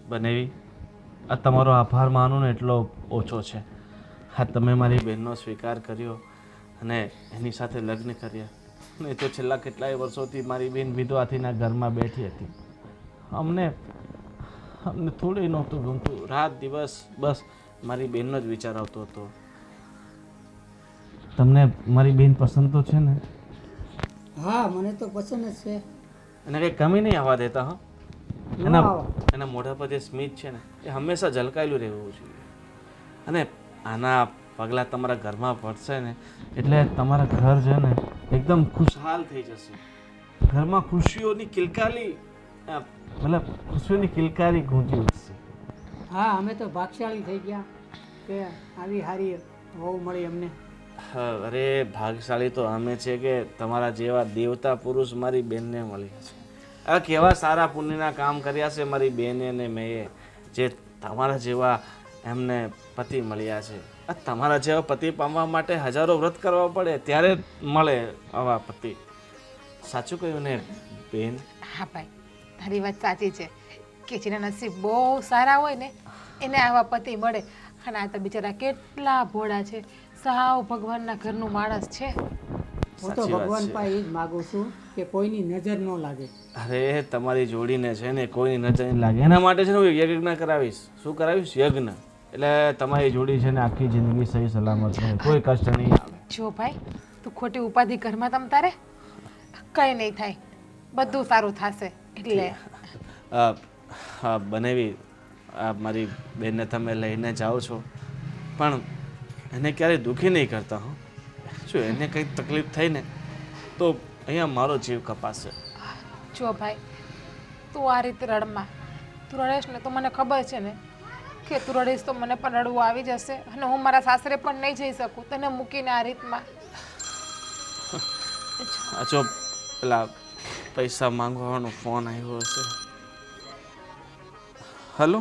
બનેવી આ તમારો આભાર માનું ને એટલો ઓછો છે. હા, તમે મારી બહેનનો સ્વીકાર કર્યો અને એની સાથે લગ્ન કર્યા. નહીં તો છેલ્લા કેટલાય વર્ષોથી મારી બેન વિધવાથીના ઘરમાં બેઠી હતી. અમને થોડી નહોતું ગમતું. રાત દિવસ બસ મારી બેનનો જ વિચાર આવતો હતો. તમને મારી બેન પસંદ તો છે ને? હા, મને તો પસંદ જ છે. એને કંઈ કમી નહીં આવવા દેતા. હા, ન આવે. એના મોઢા પર જે સ્મિત છે ને એ હંમેશા ઝલકાયેલું રહેવું જોઈએ. અને આના પગલાં તમારા ઘરમાં પડશે ને એટલે તમારા ઘર છે ને એકદમ ખુશહાલ થઈ જશે. ઘરમાં ખુશીઓની કિલકારી મતલબ ખુશીઓની કિલકારી ગૂંજી ઉઠશે. હા, અમે તો ભાગશાળી થઈ ગયા કે આવી સારી વહુ મળી અમને. અરે ભાગશાળી તો અમે છે કે તમારા જેવા દેવતા પુરુષ મારી બેનને મળ્યા છે. આ કેવા સારા પુણ્યના કામ કર્યા છે મારી બેને અને મેં જે તમારા જેવા એમને પતિ મળ્યા છે. આ તમારા જેવા પતિ પામવા માટે હજારો વ્રત કરવા પડે ત્યારે મળે આવા પતિ. સાચું કહ્યું ને બેન? હા ભાઈ, તારી વાત સાચી છે કે જેના નસીબ બહુ સારા હોય ને એને આવા પતિ મળે. અને આ તો બિચારા કેટલા ભોળા છે, સાવ ભગવાનના ઘરનું માણસ છે. હું તો ભગવાન પાસે એ જ માગું છું કે કોઈની નજર ન લાગે. અરે તમારી જોડીને છે ને કોઈની નજર નહીં લાગે એના માટે છે ને હું યજ્ઞ કરાવીશ. શું કરાવીશ? યજ્ઞ. એટલે તમારી જોડી છે ને આખી જિંદગી સહી સલામત રહે, કોઈ કષ્ટ નહીં આવે. જો ભાઈ, તું ખોટી ઉપાધિ ઘરમાં તમ તારે કંઈ નહીં થાય, બધું સારું થશે. એટલે બનેવી મારી બેનને તમે લઈને જાઓ છો પણ એને ક્યારેય દુઃખી નહીં કરતા. હો, જો એને કંઈ તકલીફ થઈ ને તો અહીંયા મારો જીવ કપાશે. જો ભાઈ, તું આ રીતે રડમાં તું રડેશ ને તો મને ખબર છે ને કે તું રડીશ તો મને પણ રડવું આવી જશે અને હું મારા સાસરે પણ નહીં જઈ શકું તને મૂકીને આ રીતમાં. જો પેલા પૈસા માંગવાનો ફોન આવ્યો હશે. હલો,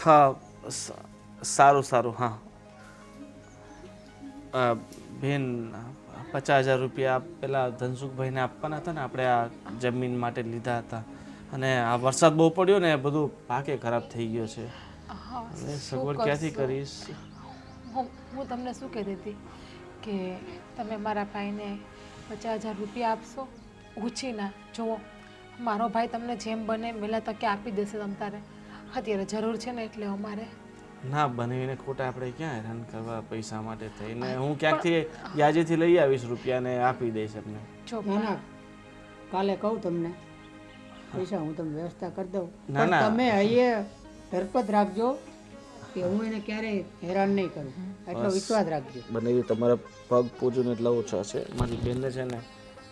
હા સારું સારું. હા બેન, 50,000 રૂપિયા પેલા ધનસુખભાઈને આપવાના હતા ને, આપણે આ જમીન માટે લીધા હતા અને આ વરસાદ બહુ પડ્યો ને બધું પાકે ખરાબ થઈ ગયો છે. હવે સગવડ ક્યાંથી કરીશ? હું તમને શું કહેતી હતી કે તમે મારા ભાઈને 50,000 રૂપિયા આપશો, ઓછી ના. જુઓ, મારો ભાઈ તમને જેમ બને વહેલા તકે આપી દેશે. તમ તારે અત્યારે જરૂર છે ને એટલે અમારે ના બનાવીને ખોટા આપણે ક્યાં હેરાન કરવા પૈસા માટે થઈને. હું ક્યાંકથી વ્યાજેથી લઈ આવીશ રૂપિયા ને આપી દઈશ એમને. જો ના, કાલે કહું તમને પૈસા હું તમને વ્યવસ્થા કરી દઉં. ના, ના. પણ તમે અહીંયા ધરપત રાખજો કે હું એને ક્યારેય હેરાન નહીં કરું, એટલો વિશ્વાસ રાખજો. બનાવી તમારા પગ પૂજન એટલા ઓછા છે. મારી બેનને છે ને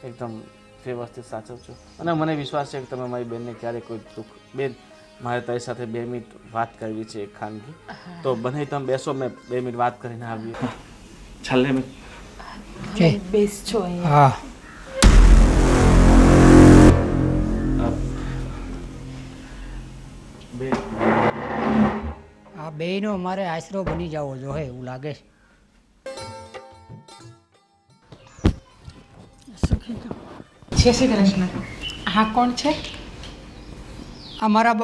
એકદમ વ્યવસ્થિત સાચવજો અને મને વિશ્વાસ છે કે તમે મારી બેનને ક્યારેય કોઈ દુઃખ. બેન, મારે તારી સાથે 2 મિનિટ વાત કરવી છે, એક ખાનગી. તો બને તમે બેસો, મેં 2 મિનિટ વાત કરીને આવી. છેલ્લે મેં બેસ છો અહીંયા. હા, બેન, આ બેયનો મારે આશરો બની જવો જોઈએ એવું લાગે છે. જય શ્રી કૃષ્ણ. હા, કોણ છે? આ મારા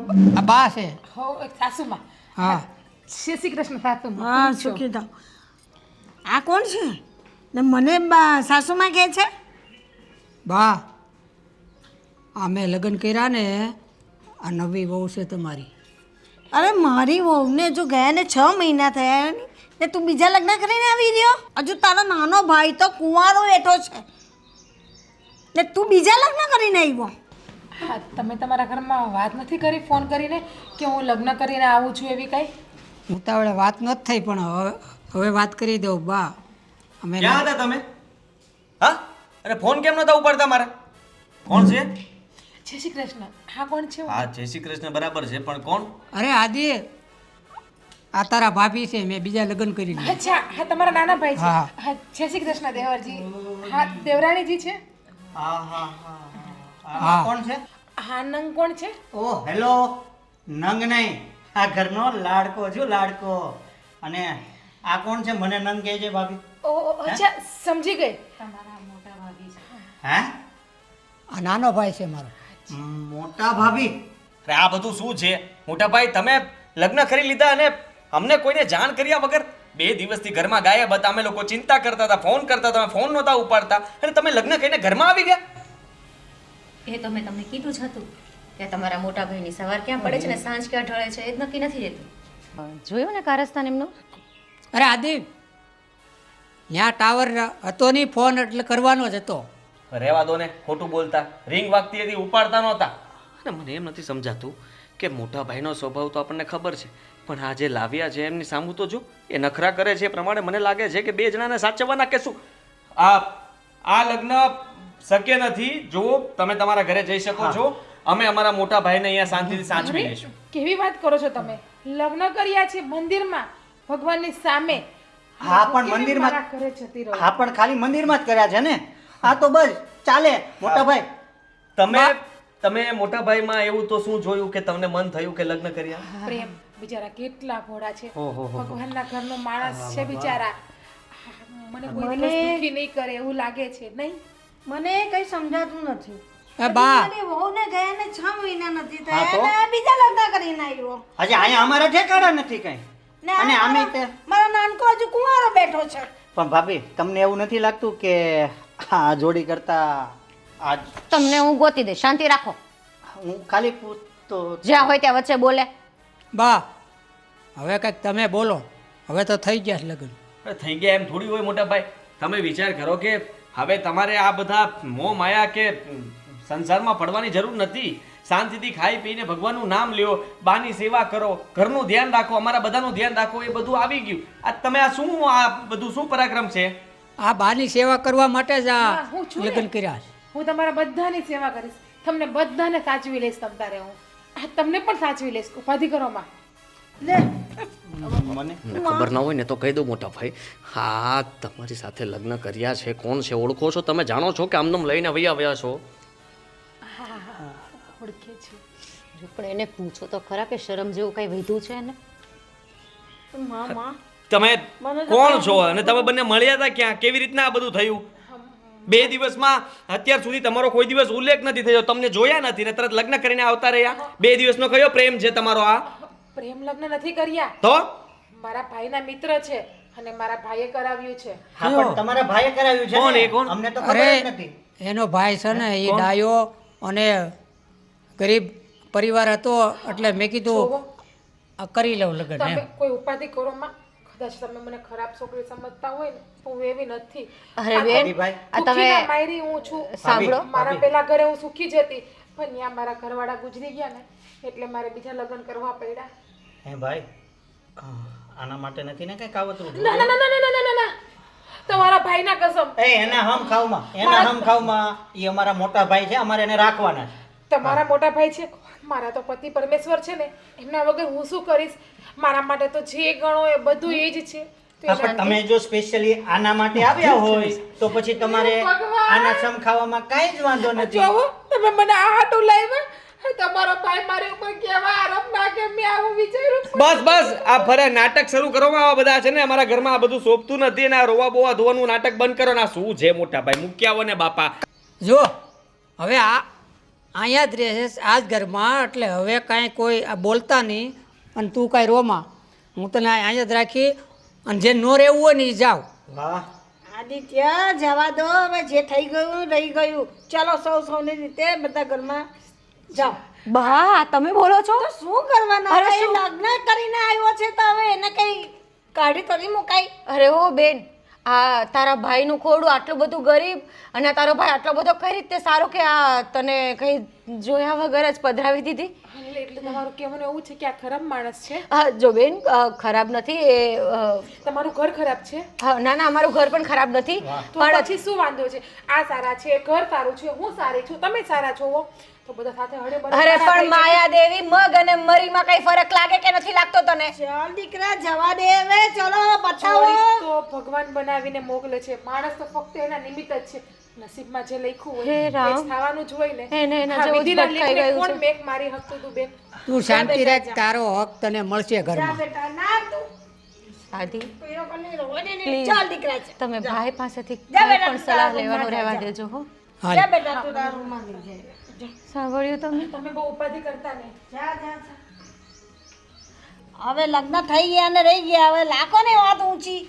બા છે. હો, એક સાસુમાં. હા, જય શ્રી કૃષ્ણ સાસુમાં. હા, સુખી થાવ. આ કોણ છે ને મને સાસુમાં કહે છે? બા, આ મેં લગ્ન કર્યા ને, આ નવી વહુ છે તમારી. અરે મારી વહુને જો ગયા ને 6 મહિના થયા ને તું બીજા લગ્ન કરીને આવી રહ્યો? હજુ તારો નાનો ભાઈ તો કુંવારો બેઠો છે ને તું બીજા લગ્ન કરીને આવ્યો? હા, તમે તમારા ઘરમાં વાત નથી કરી ફોન કરીને કે હું લગ્ન કરીને આવું છું એવી કઈ? ઉતાવળે વાત નથી થઈ પણ હવે વાત કરી દઉં. બા, અમે ક્યાં હતા તમે? હા, અરે ફોન કેમ નતા ઉપાડતા મારે? કોણ છે? જય શ્રી કૃષ્ણ. હા, કોણ છે? હા, જય શ્રી કૃષ્ણ બરાબર છે પણ કોણ? અરે આદિ, આ તારા ભાભી છે, મેં બીજા લગ્ન કરી લીધા. અચ્છા, હા તમારા નાના ભાઈ છે. હા. હા, જય શ્રી કૃષ્ણ દેવરજી. હા, દેવરાણીજી છે. હા હા હા કોણ છે? હા નંગ કોણ છે? ઓ હેલો, નંગ નહીં, આ ઘરનો લાડકો છું, લાડકો. અને આ કોણ છે? મને નંગ કહે છે ભાભી. ઓ અચ્છા, સમજી ગઈ. હે? આ નાનો ભાઈ છે મારો. મોટા ભાભી? અરે આ બધું શું છે મોટા ભાઈ? તમે લગ્ન કરી લીધા અને અમને કોઈને જાણ કર્યા વગર 2 દિવસથી ઘરમાં ગાયબ હતા. અમે લોકો ચિંતા કરતા હતા, ફોન કરતા હતા, ફોન નહોતા ઉપાડતા, અને તમે લગ્ન કરીને ઘરમાં આવી ગયા. એ તો મેં તમને કીધું જ હતું કે તમારા મોટા ભાઈની સવાર ક્યાં પડે છે ને સાંજ ક્યાં ઢળે છે એ જ નક્કી નથી રહેતું. જોયું ને કારસ્તાન એમનું? અરે આદિ, ત્યાં ટાવર હતો નહીં, ફોન એટલે કરવાનો જ હતો. રહેવા દો ને, ખોટું બોલતા. રિંગ વાગતી હતી, ઉપાડતા નહોતા. અને મને એમ નથી સમજાતું કે મોટા ભાઈનો સ્વભાવ તો આપણને ખબર છે, પણ આ જે લાવ્યા છે એમની સામું તો જો, એ નખરા કરે છે એ પ્રમાણે મને લાગે છે કે 2 જણાને સાચવવાના કે શું. આ લગ્ન શક્ય નથી. જો તમે તમારા ઘરે જઈ શકો છો, અમે અમારા મોટા ભાઈને અહીંયા શાંતિથી સાચવી લઈશું. કેવી વાત કરો છો તમે? લગ્ન કર્યા છે મંદિરમાં, ભગવાનની સામે. હા પણ કેવી મંદિરમાં મારા ઘરે જતી રહો? હા પણ ખાલી મંદિરમાં જ કર્યા છે ને. હા તો બસ ચાલે મોટા ભાઈ. તમે મોટા ભાઈમાં એવું તો શું જોયું કે તમને મન થયું કે લગ્ન કર્યા? પ્રેમ. બિચારા કેટલા ભોળા છે, ઓહો. ભગવાનના ઘરનો માણસ છે બિચારા. મને કોઈ દિવસ દુખી નહીં કરે એવું લાગે છે નહીં? મને કઈ સમજાતું નથી. એ બા, મારી વહુને ગયા ને 6 મહિના નથી હા તો? થયા અને બીજા લગ્ન કરીને આવ્યો. હજી અહીંયા અમારા ઠેકાણા નથી કઈ. ને અને આ આમે મારો નાનકો હજુ કુંવારો બેઠો છે. પણ ભાભી તમને એવું નથી લાગતું કે આ જોડી કરતા આજ તમને હું ગોતી દઈશ, શાંતિ રાખો. હું ખાલી પૂછતો જ્યાં હોય ત્યાં વચ્ચે બોલે. બા હવે કંઈક તમે બોલો. હવે તો થઈ ગયા છે લગ્ન. અરે થઈ ગયા એમ થોડી હોય મોટા ભાઈ. તમે વિચાર કરો કે હવે તમારે આ બધા મોહ માયા કે સંસારમાં પડવાની જરૂર નથી. શાંતિથી ખાઈ પીને ભગવાનનું નામ લ્યો, બાની સેવા કરો, ઘરનું ધ્યાન રાખો, અમારા બધાનું ધ્યાન રાખો. એ બધું આવી ગયું. આ તમે આ બધું શું પરાક્રમ છે? આ બાની સેવા કરવા માટે જ આ હા, હું છું ને. લગ્ન કર્યા છે. હું તમારા બધાની સેવા કરીશ. તમને બધાને સાચવી લઈશ. તમ તારે હું તમને પણ સાચવી લઈશ. ઉપાધિ કરો માં. લે મને ખબર ના હોય ને તો કહી દો મોટા ભાઈ. હા, તમારી સાથે લગ્ન કર્યા છે, કોણ છે, ઓળખો છો? તમે જાણો છો કે આમનામ લઈને વયા છો? ઓળખે છે. પણ એને પૂછો તો ખરા કે શરમ જેવું કઈ વધ્યું છે એને? મામા તમે કોણ છો અને તમે બંને મળ્યા હતા ક્યાં? કેવી રીતના આ બધું થયું? 2 દિવસમાં અત્યાર સુધી તમારો કોઈ દિવસ ઉલ્લેખ નથી થયો. તમને જોયા નથી ને તરત લગ્ન કરીને આવતા રહ્યા. 2 દિવસનો કયો પ્રેમ છે તમારો આ? પ્રેમ લગ્ન નથી કર્યા. તો મારા ભાઈના મિત્ર છે અને મારા ભાઈએ કરાવ્યું છે. હા પણ તમારા ભાઈએ કરાવ્યું છે કોણ ને? એ કોણ? અમને તો ખબર જ નથી. એનો ભાઈ છે ને એ ડાયો અને ગરીબ પરિવાર હતો એટલે મેં કીધું આ કરી લઉં લગ્ન તમે એમ. કોઈ ઉપાધિ કરો માં. કદાચ તમે મને ખરાબ છોકરી સમજતા હોય ને તો હું એવી નથી. અરે બેન, ભાઈ આ દુઃખી તમે ના માયરી હું છું. સાંભળો. મારા પેલા ઘરે હું સુખી જ હતી, પણ ત્યાં મારા ઘરવાળા ગુજરી ગયા ને એટલે મારે બીજા લગ્ન કરવા પડ્યા. હે ભાઈ આના માટે નથી ને કઈ કાવતરું? ના ના ના ના ના ના ના ના. તમારા ભાઈના કસમ. એ એના હમ ખાવમાં એ અમારા મોટા ભાઈ છે, અમારે એને રાખવાના છે. તમારા મોટા ભાઈ છે, મારા તો પતિ પરમેશ્વર છે ને, એમના વગર હું શું કરીશ? મારા માટે તો જે ગણો એ બધું એ જ છે. તો હા, પણ તમે જો સ્પેશિયલી આના માટે આવ્યા હોય તો પછી તમારે ભગવાન! આના સમ ખાવામાં કાંઈ જ વાંધો નથી. જોવો તમે મને આ હાટું લાવ્યા. તમારો ભાઈ મારી ઉપર કેવા આરોપ નાખે મેં આવું વિચાર્યું. બસ આ ફરે નાટક શરૂ કરવામાં આવા બધા છે ને અમારા ઘરમાં આ બધું શોભતું નથી ને આ રોવા બોવા ધોવાનું નાટક બંધ કરો ને. આ શું છે મોટા ભાઈ? મૂક્યા આવો ને બાપા. જો હવે આ અહીંયા જ રહેશે આ જ ઘરમાં, એટલે હવે કાંઈ કોઈ આ બોલતા નહીં અને તું કાંઈ રોમાં. હું તને અહીંયા જ રાખી અને જે ન રહેવું હોય ને એ જાવ. વાહ આદિત્ય જવા દો, હવે જે થઈ ગયું રહી ગયું. ચાલો સૌની રીતે બધા ઘરમાં જાઓ. બા તમે બોલો છો? તો શું કરવાનું? અરે હવે એ શું? લગ્ન કરીને આવ્યો છે તો હવે એને કઈ કાઢી તો મુકાય. અરે ઓ બેન, આ તારા ભાઈનું ખોડું આટલું બધું ગરીબ અને આ તારો ભાઈ આટલો બધો કઈ રીતે સારો કે આ તને કઈ જોયા વગર જ પધરાવી દીધી? એટલે તમારું કહેવાનું એવું છે કે આ ખરાબ માણસ છે? જો બેન, ખરાબ નથી એ. તમારું ઘર ખરાબ છે? ના ના, અમારું ઘર પણ ખરાબ નથી. તો પછી શું વાંધો છે? આ સારા છે, ઘર સારું છે, હું સારી છું, તમે સારા છો, તો બધા સાથે હળે મળે. અરે પણ માયા દેવી, મગ અને મરીમાં કઈ ફરક લાગે કે નથી લાગતો તને? ચાલ દીકરા જવા દે હવે. ચલો બતાવો. છોડી તો ભગવાન બનાવીને મોકલે છે. માણસ તો ફક્ત એના નિમિત્ત જ છે. નસીબમાં જે લખ્યું હે હોય રામ. એ જ થવાનું જ હોય ને એને એના હા, જેવું જ વિધિના ભટકાઈ લેખને ગયું કોણ છે. મેક મારી શકતું હતું બેન? તું શાંતિ રાખ, તારો હક તને મળશે ઘરમાં. બેટા ના તું આદિ પેલો કને રોવે ને Please. ચાલ દીકરા છે તમે ભાઈ પાસેથી જા કોઈ બેટા, પણ તું સલાહ તારા લેવાનું રૂમમાં રહેવા જા. દેજો હો. હાલ. જા બેટા તું તારા રૂમમાં જઈ જા. સાંભળ્યું તમે? તમે બહુ ઉપાધિ કરતા નહીં. જા જા જા. હવે લગ્ન થઈ ગયા ને રહી ગયા, હવે લાખો ને વાત ઊંચી.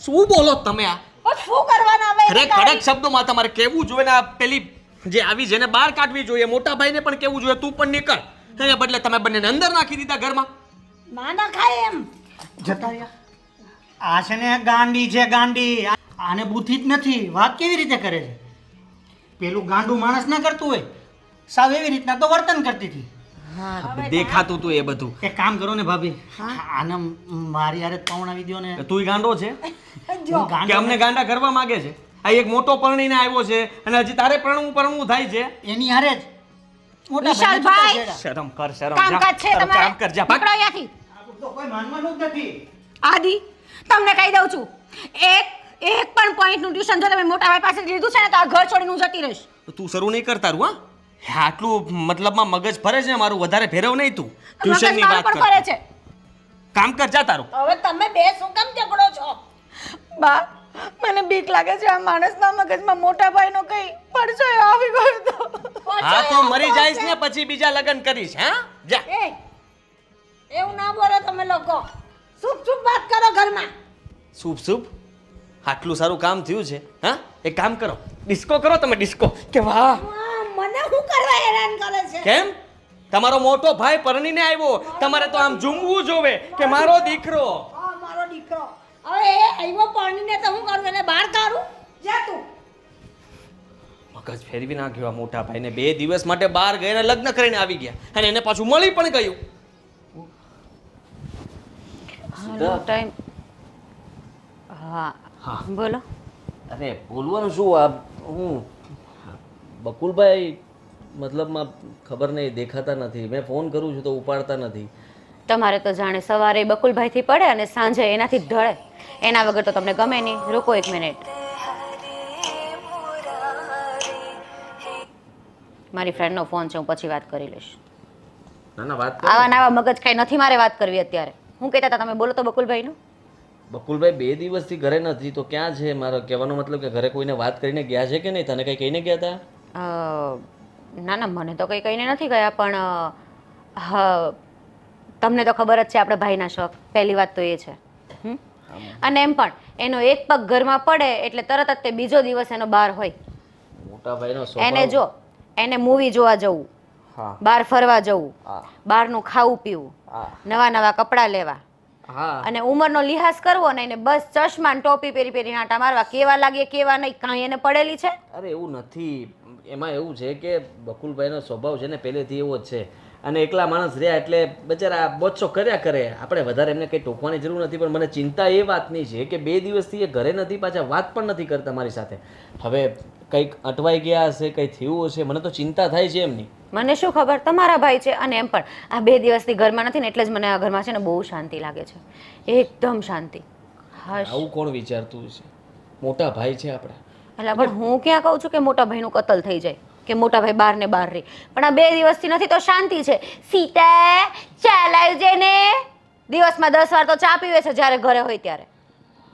શું બોલો તમે આ પણ શું કરવાના હવે અરે કડક શબ્દોમાં તમારે કેવું જોઈએ ને આ પેલી જે આવી જેને બહાર કાઢવી જોઈએ મોટા ભાઈને પણ કેવું જોઈએ તું પણ નીકળ એને બદલે તમે બંનેને અંદર નાખી દીધા ઘરમાં ના ના ખાય એમ જતા રહ્યા આ છે ને ગાંડી છે ગાંડી આને બુદ્ધિ જ નથી વાત કેવી રીતે કરે છે પેલું ગાંડું માણસ ના કરતું હોય સાવ એવી રીતના તો વર્તન કરતી હતી દેખાતું તું એ બધું એક કામ કરો ને ભાભી આને મારી યારે પવણાવી દ્યો ને તું ગાંડો છે હું કે ગાંડો અમને ગાંડા કરવા માંગે છે આ એક મોટો પરણીને આવ્યો છે અને હજી તારે પરણવું થાય છે એની હારે જ મોટા વિશાલભાઈ! ભાઈને છૂટા શરમ કર શરમ કામકાજ છે તારું તમારે કામ કર જા ભાગ. નીકળો અહીંયાથી. છેડો. તો કોઈ માનવાનું જ નથી આદિ તમને કહી દઉં છું એક પણ પોઈન્ટનું ટ્યુશન જો તમે મોટા ભાઈ પાસે લીધું છે ને તો આ ઘર છોડીને હું જતી રહીશ. તું શરૂ નહીં કર તારું હા આટલું મતલબમાં મગજ ફરે છે ને મારું વધારે ફેરવ નહીં તું ટ્યુશનની મગજ વાત મારું પણ ફરે કર છે. કામ કર જા તારું હવે તમે બે શું કામ ઝઘડો છો બા મને બીક લાગે છે આ માણસના મગજમાં મોટા ભાઈનો કઈ પડછાયો આવી ગયો તો. હા તો મરી જાઈશ ને પછી બીજા લગ્ન કરીશ હા જા એ એવું ના બોલો તમે લોકો શુભ શુભ વાત કરો ઘરમાં શુભ શુભ આટલું સારું કામ થયું છે હા એક કામ કરો ડિસ્કો કરો તમે ડિસ્કો કે વાહ મને શું કરવા હેરાન કરે છે કેમ તમારો મોટો ભાઈ પરણીને આવ્યો તમારે તો આમ ઝૂમવું જોવે કે મારો દીકરો હા મારો દીકરો હવે એ આવ્યો પાણીને તો હું કરું એને બહાર કાઢું જા તું મગજ ફેરવી નાખ્યો આ મોટા ભાઈને 2 દિવસ માટે બહાર ગઈને લગ્ન કરીને આવી ગયા અને એને પાછું મળી પણ ગયું હાલો ટાઈમ હા હા. બોલો. અરે બોલવાનું શું આ હું બકુલભાઈ મતલબમાં ખબર નહીં દેખાતા નથી મેં ફોન કરું છું તો ઉપાડતા નથી તમારે તો જાણે સવારે બકુલભાઈથી પડે અને સાંજે એનાથી જ ઢળે એના વગર તો તમને ગમે નહીં. રોકો 1 મિનિટ. મારી ફ્રેન્ડનો ફોન છે હું પછી વાત કરી લઈશ. ના ના વાત આવા નવા મગજ કાંઈ નથી મારે વાત કરવી અત્યારે. હું કહેતા હતા તમે બોલો તો બકુલભાઈનું. બકુલભાઈ 2 દિવસથી ઘરે નથી તો ક્યાં છે મારો કહેવાનો મતલબ કે ઘરે કોઈને વાત કરીને ગયા છે કે નહીં તને કંઈ કહીને ગયા હતા ના ના મને તો કંઈ કહીને નથી ગયા પણ હા તમને તો ખબર જ છે આપણે ભાઈના શોખ. પહેલી વાત તો એ છે હમ? અને એમ પણ એનો એક પગ ઘરમાં પડે એટલે તરત જ તે બીજો દિવસ એનો બહાર હોય. મોટા ભાઈનો એને જો એને મૂવી જોવા જવું, હા બહાર ફરવા જવું, હા બહારનું ખાવું પીવું, હા નવા નવા કપડાં લેવા હા અને ઉંમરનો લિહાઝ કરવો ને એને બસ ચશ્મા ને ટોપી પહેરી પહેરીને આંટા મારવા. કેવા લાગે કેવા નહીં કાંઈ એને પડેલી છે. અરે એવું નથી એમાં એવું છે કે બકુલભાઈનો સ્વભાવ છે ને પહેલેથી એવો જ છે અને એકલા માણસ રહ્યા એટલે બચારા બોચો કર્યા કરે આપણે વધારે એમને કંઈ ટોકવાની જરૂર નથી પણ મને ચિંતા એ વાતની છે કે 2 દિવસથી એ ઘરે નથી પાછા વાત પણ નથી કરતા મારી સાથે હવે કંઈક અટવાઈ ગયા હશે કંઈ થયું હશે મને તો ચિંતા થાય છે એમની મને શું ખબર તમારા ભાઈ છે અને એમ પણ આ 2 દિવસથી ઘરમાં નથી ને એટલે જ મને આ ઘરમાં છે ને બહુ શાંતિ લાગે છે. એકદમ શાંતિ. હશ. આવું કોણ વિચારતું છે મોટા ભાઈ છે આપણા એટલે પણ હું ક્યાં કહું છું કે મોટા ભાઈનું કતલ થઈ જાય કે મોટા ભાઈ બહાર ને બહાર રહી પણ આ 2 દિવસથી નથી તો શાંતિ છે. સીતા ચાલ આવજે ને. દિવસમાં 10 વાર તો ચા પીવે છે જ્યારે ઘરે હોય ત્યારે.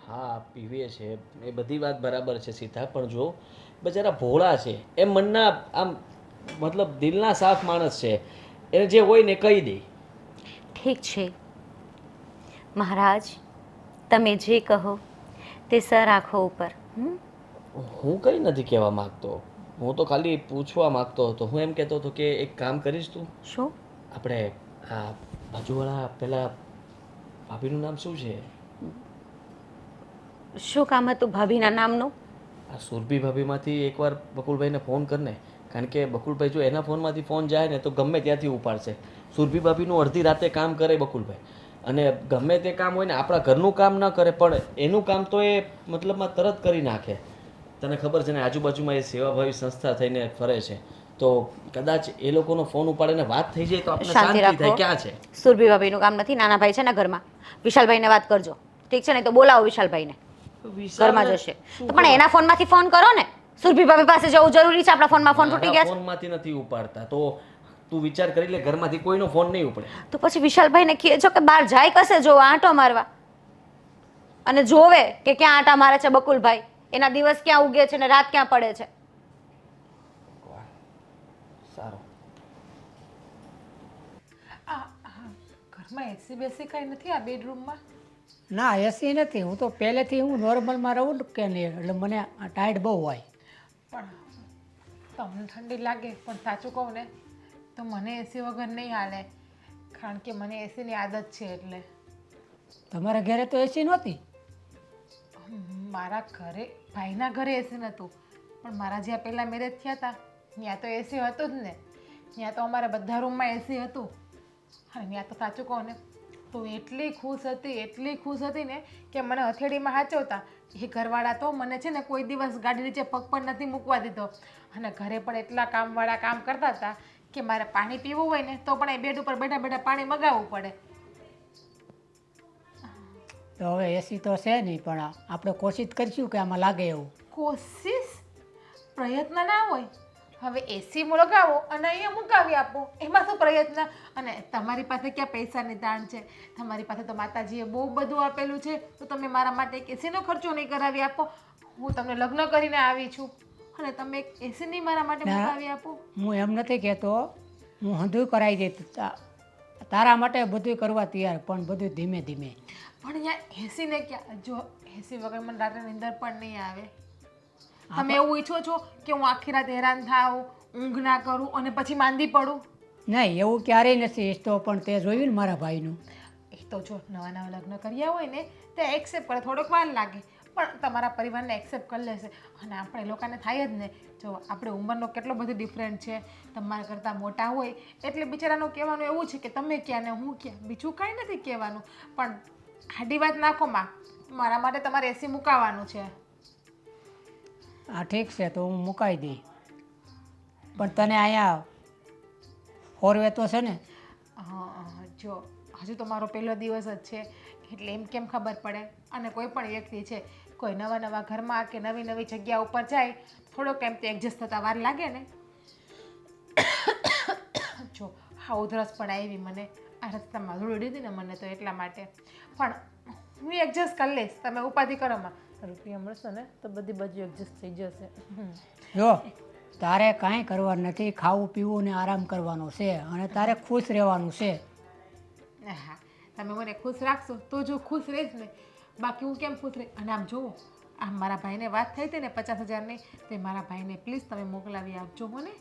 હા પીવીએ છે એ બધી વાત બરાબર છે સીતા પણ જો બચારા ભોળા છે એ મનના આમ મતલબ દિલના સાફ માણસ છે એને જે હોય ને કહી દે ઠીક છે મહારાજ તમે જે કહો તે સર આંખો ઉપર. હું કંઈ નથી કહેવા માંગતો હું તો ખાલી પૂછવા માંગતો હતો હું એમ કહેતો હતો કે એક કામ કરીશ તું શું? આપણે આ બાજુવાળા પેલા ભાભીનું નામ શું છે શું કામ હતું ભાભીના નામનું? આ સુરભી ભાભીમાંથી એકવાર બકુલભાઈને ફોન કરને કારણ કે બકુલભાઈ જો એના ફોનમાંથી ફોન જાય ને તો ગમે ત્યાંથી ઉપાડશે સુરભી ભાભીનું અડધી રાતે કામ કરે બકુલભાઈ અને ગમે તે કામ હોય ને આપણા ઘરનું કામ ન કરે પણ એનું કામ તો એ મતલબમાં તરત કરી નાખે તને ખબર છે ને આજુબાજુમાં એ સેવાભાવી સંસ્થા થઈને ફરે છે તો કદાચ એ લોકોનો ફોન ઉપાડે ને વાત થઈ જાય તો આપણે શાંતિ શાંતિ થાય રાખો. ક્યાં છે સુરભી ભાભીનું કામ નથી. નાના ભાઈ છે ને ઘરમાં વિશાલભાઈને વાત કરજો ઠીક છે ને તો બોલાવો વિશાલભાઈને ઘરમાં જશે તો પણ એના ફોનમાંથી ફોન કરો ને સુરભી ભાભી પાસે જવું જરૂરી છે? આપણા ફોનમાં ફોન તૂટી ગયા છે ફોનમાંથી નથી ઉપાડતા તો તું વિચાર કરી લે, ઘરમાંથી કોઈનો ફોન નહીં ઉપડે. તો પછી વિશાલભાઈને કહે છો કે બહાર જાય કશે જોવા, આંટો મારવા, અને જોવે કે ક્યાં આંટા મારે છે બકુલભાઈ, એના દિવસ ક્યાં ઉગે છે ને રાત ક્યાં પડે છે. સારું. ઘરમાં એસી બેસી કાંઈ નથી આ બેડરૂમમાં? ના એસી નથી, હું તો પહેલેથી હું નોર્મલમાં રહું ને કે નહીં, એટલે મને આ ટાઈટ બહુ હોય. પણ તમને ઠંડી લાગે, પણ સાચું કહું ને તો મને એસી વગર નહીં હાલે, કારણ કે મને એસીની આદત છે. એટલે તમારા ઘરે તો એસી નહોતી? મારા ઘરે, ભાઈના ઘરે એસી નહોતું, પણ મારા જ્યાં પહેલાં મેરેજ થયા હતા ત્યાં તો એસી હતું જ ને. ત્યાં તો અમારા બધા રૂમમાં એસી હતું. અને ત્યાં તો સાચું કહું ને તો એટલી ખુશ હતી ને કે મને હથેળીમાં હાચવતા. એ ઘરવાળા તો મને છે ને કોઈ દિવસ ગાડી નીચે પગ પણ નથી મૂકવા દીધો. અને ઘરે પણ એટલા કામવાળા કામ કરતા હતા કે મારે પાણી પીવું હોય ને તો પણ એ બેડ ઉપર બેઠા બેઠા પાણી મગાવવું પડે. તો હવે એસી તો છે નહીં, પણ આપણે કોશિશ કરીશું કે આમાં લાગે એવું. કોશિશ, પ્રયત્ન ના હોય. હવે એસી લગાવો અને અહીંયા મુકાવી આપો, એમાં શું પ્રયત્ન? અને તમારી પાસે ક્યાં પૈસાની તાણ છે? તમારી પાસે તો માતાજીએ બહુ બધું આપેલું છે, તો તમે મારા માટે એક એસીનો ખર્ચો નહીં કરાવી આપો? હું તમને લગ્ન કરીને આવી છું અને તમે એક એસી નહીં મારા માટે મુકાવી આપો? હું એમ નથી કહેતો, હું હંધું કરાવી દઈશ તારા માટે, બધું કરવા તૈયાર, પણ બધું ધીમે ધીમે. પણ અહીંયા એસીને ક્યાં, જો એસી વગર મને રાત્રે નીંદર પણ નહીં આવે. તમે એવું ઈચ્છો છો કે હું આખી રાત હેરાન થાઉં, ઊંઘ ના કરું અને પછી માંદી પડું? નહીં, એવું ક્યારેય નથી ઈચ્છતો, પણ તે જોયું ને મારા ભાઈનું. એ તો જો નવા નવા લગ્ન કર્યા હોય ને તે એક્સેપ્ટ કરે, થોડોક વાર લાગે, પણ તમારા પરિવારને એક્સેપ્ટ કરી લેશે. અને આપણે લોકોને થાય જ ને, જો આપણે ઉંમરનો કેટલો બધો ડિફરન્ટ છે, તમારા કરતાં મોટા હોય એટલે બિચારાનું કહેવાનું એવું છે કે તમે ક્યાં ને હું ક્યાં, બીજું કાંઈ નથી કહેવાનું. પણ આડી વાત નાખો માં, મારા માટે તમારે એસી મુકાવવાનું છે. હા ઠીક છે, તો હું મુકાઈ દઈ, પણ તને અહીંયા ફોરવે તો છે ને? જો હજુ તો મારો પહેલો દિવસ જ છે એટલે એમ કેમ ખબર પડે. અને કોઈ પણ વ્યક્તિ છે, કોઈ નવા નવા ઘરમાં કે નવી નવી જગ્યા ઉપર જાય, થોડોક ટાઈમથી એડજસ્ટ થતાં વાર લાગે ને. જો હા ઉધરસ પણ આવી મને, આ રસ્તામાં ધૂળ ઉડી હતી ને મને, તો એટલા માટે. પણ હું એડજસ્ટ કરી લઈશ, તમે ઉપાધિ કરો માં. રૂપિયા મળશે ને તો બધી બાજુ એડજસ્ટ થઈ જશે. જો તારે કાંઈ કરવાનું નથી, ખાવું પીવું ને આરામ કરવાનો છે, અને તારે ખુશ રહેવાનું છે. હા, તમે મને ખુશ રાખશો તો જો ખુશ રહીશ ને, બાકી હું કેમ ખુશ રહી? અને આમ જુઓ, આમ મારા ભાઈને વાત થઈ હતી ને 50,000ની, તો મારા ભાઈને પ્લીઝ તમે મોકલાવી આપજો મને.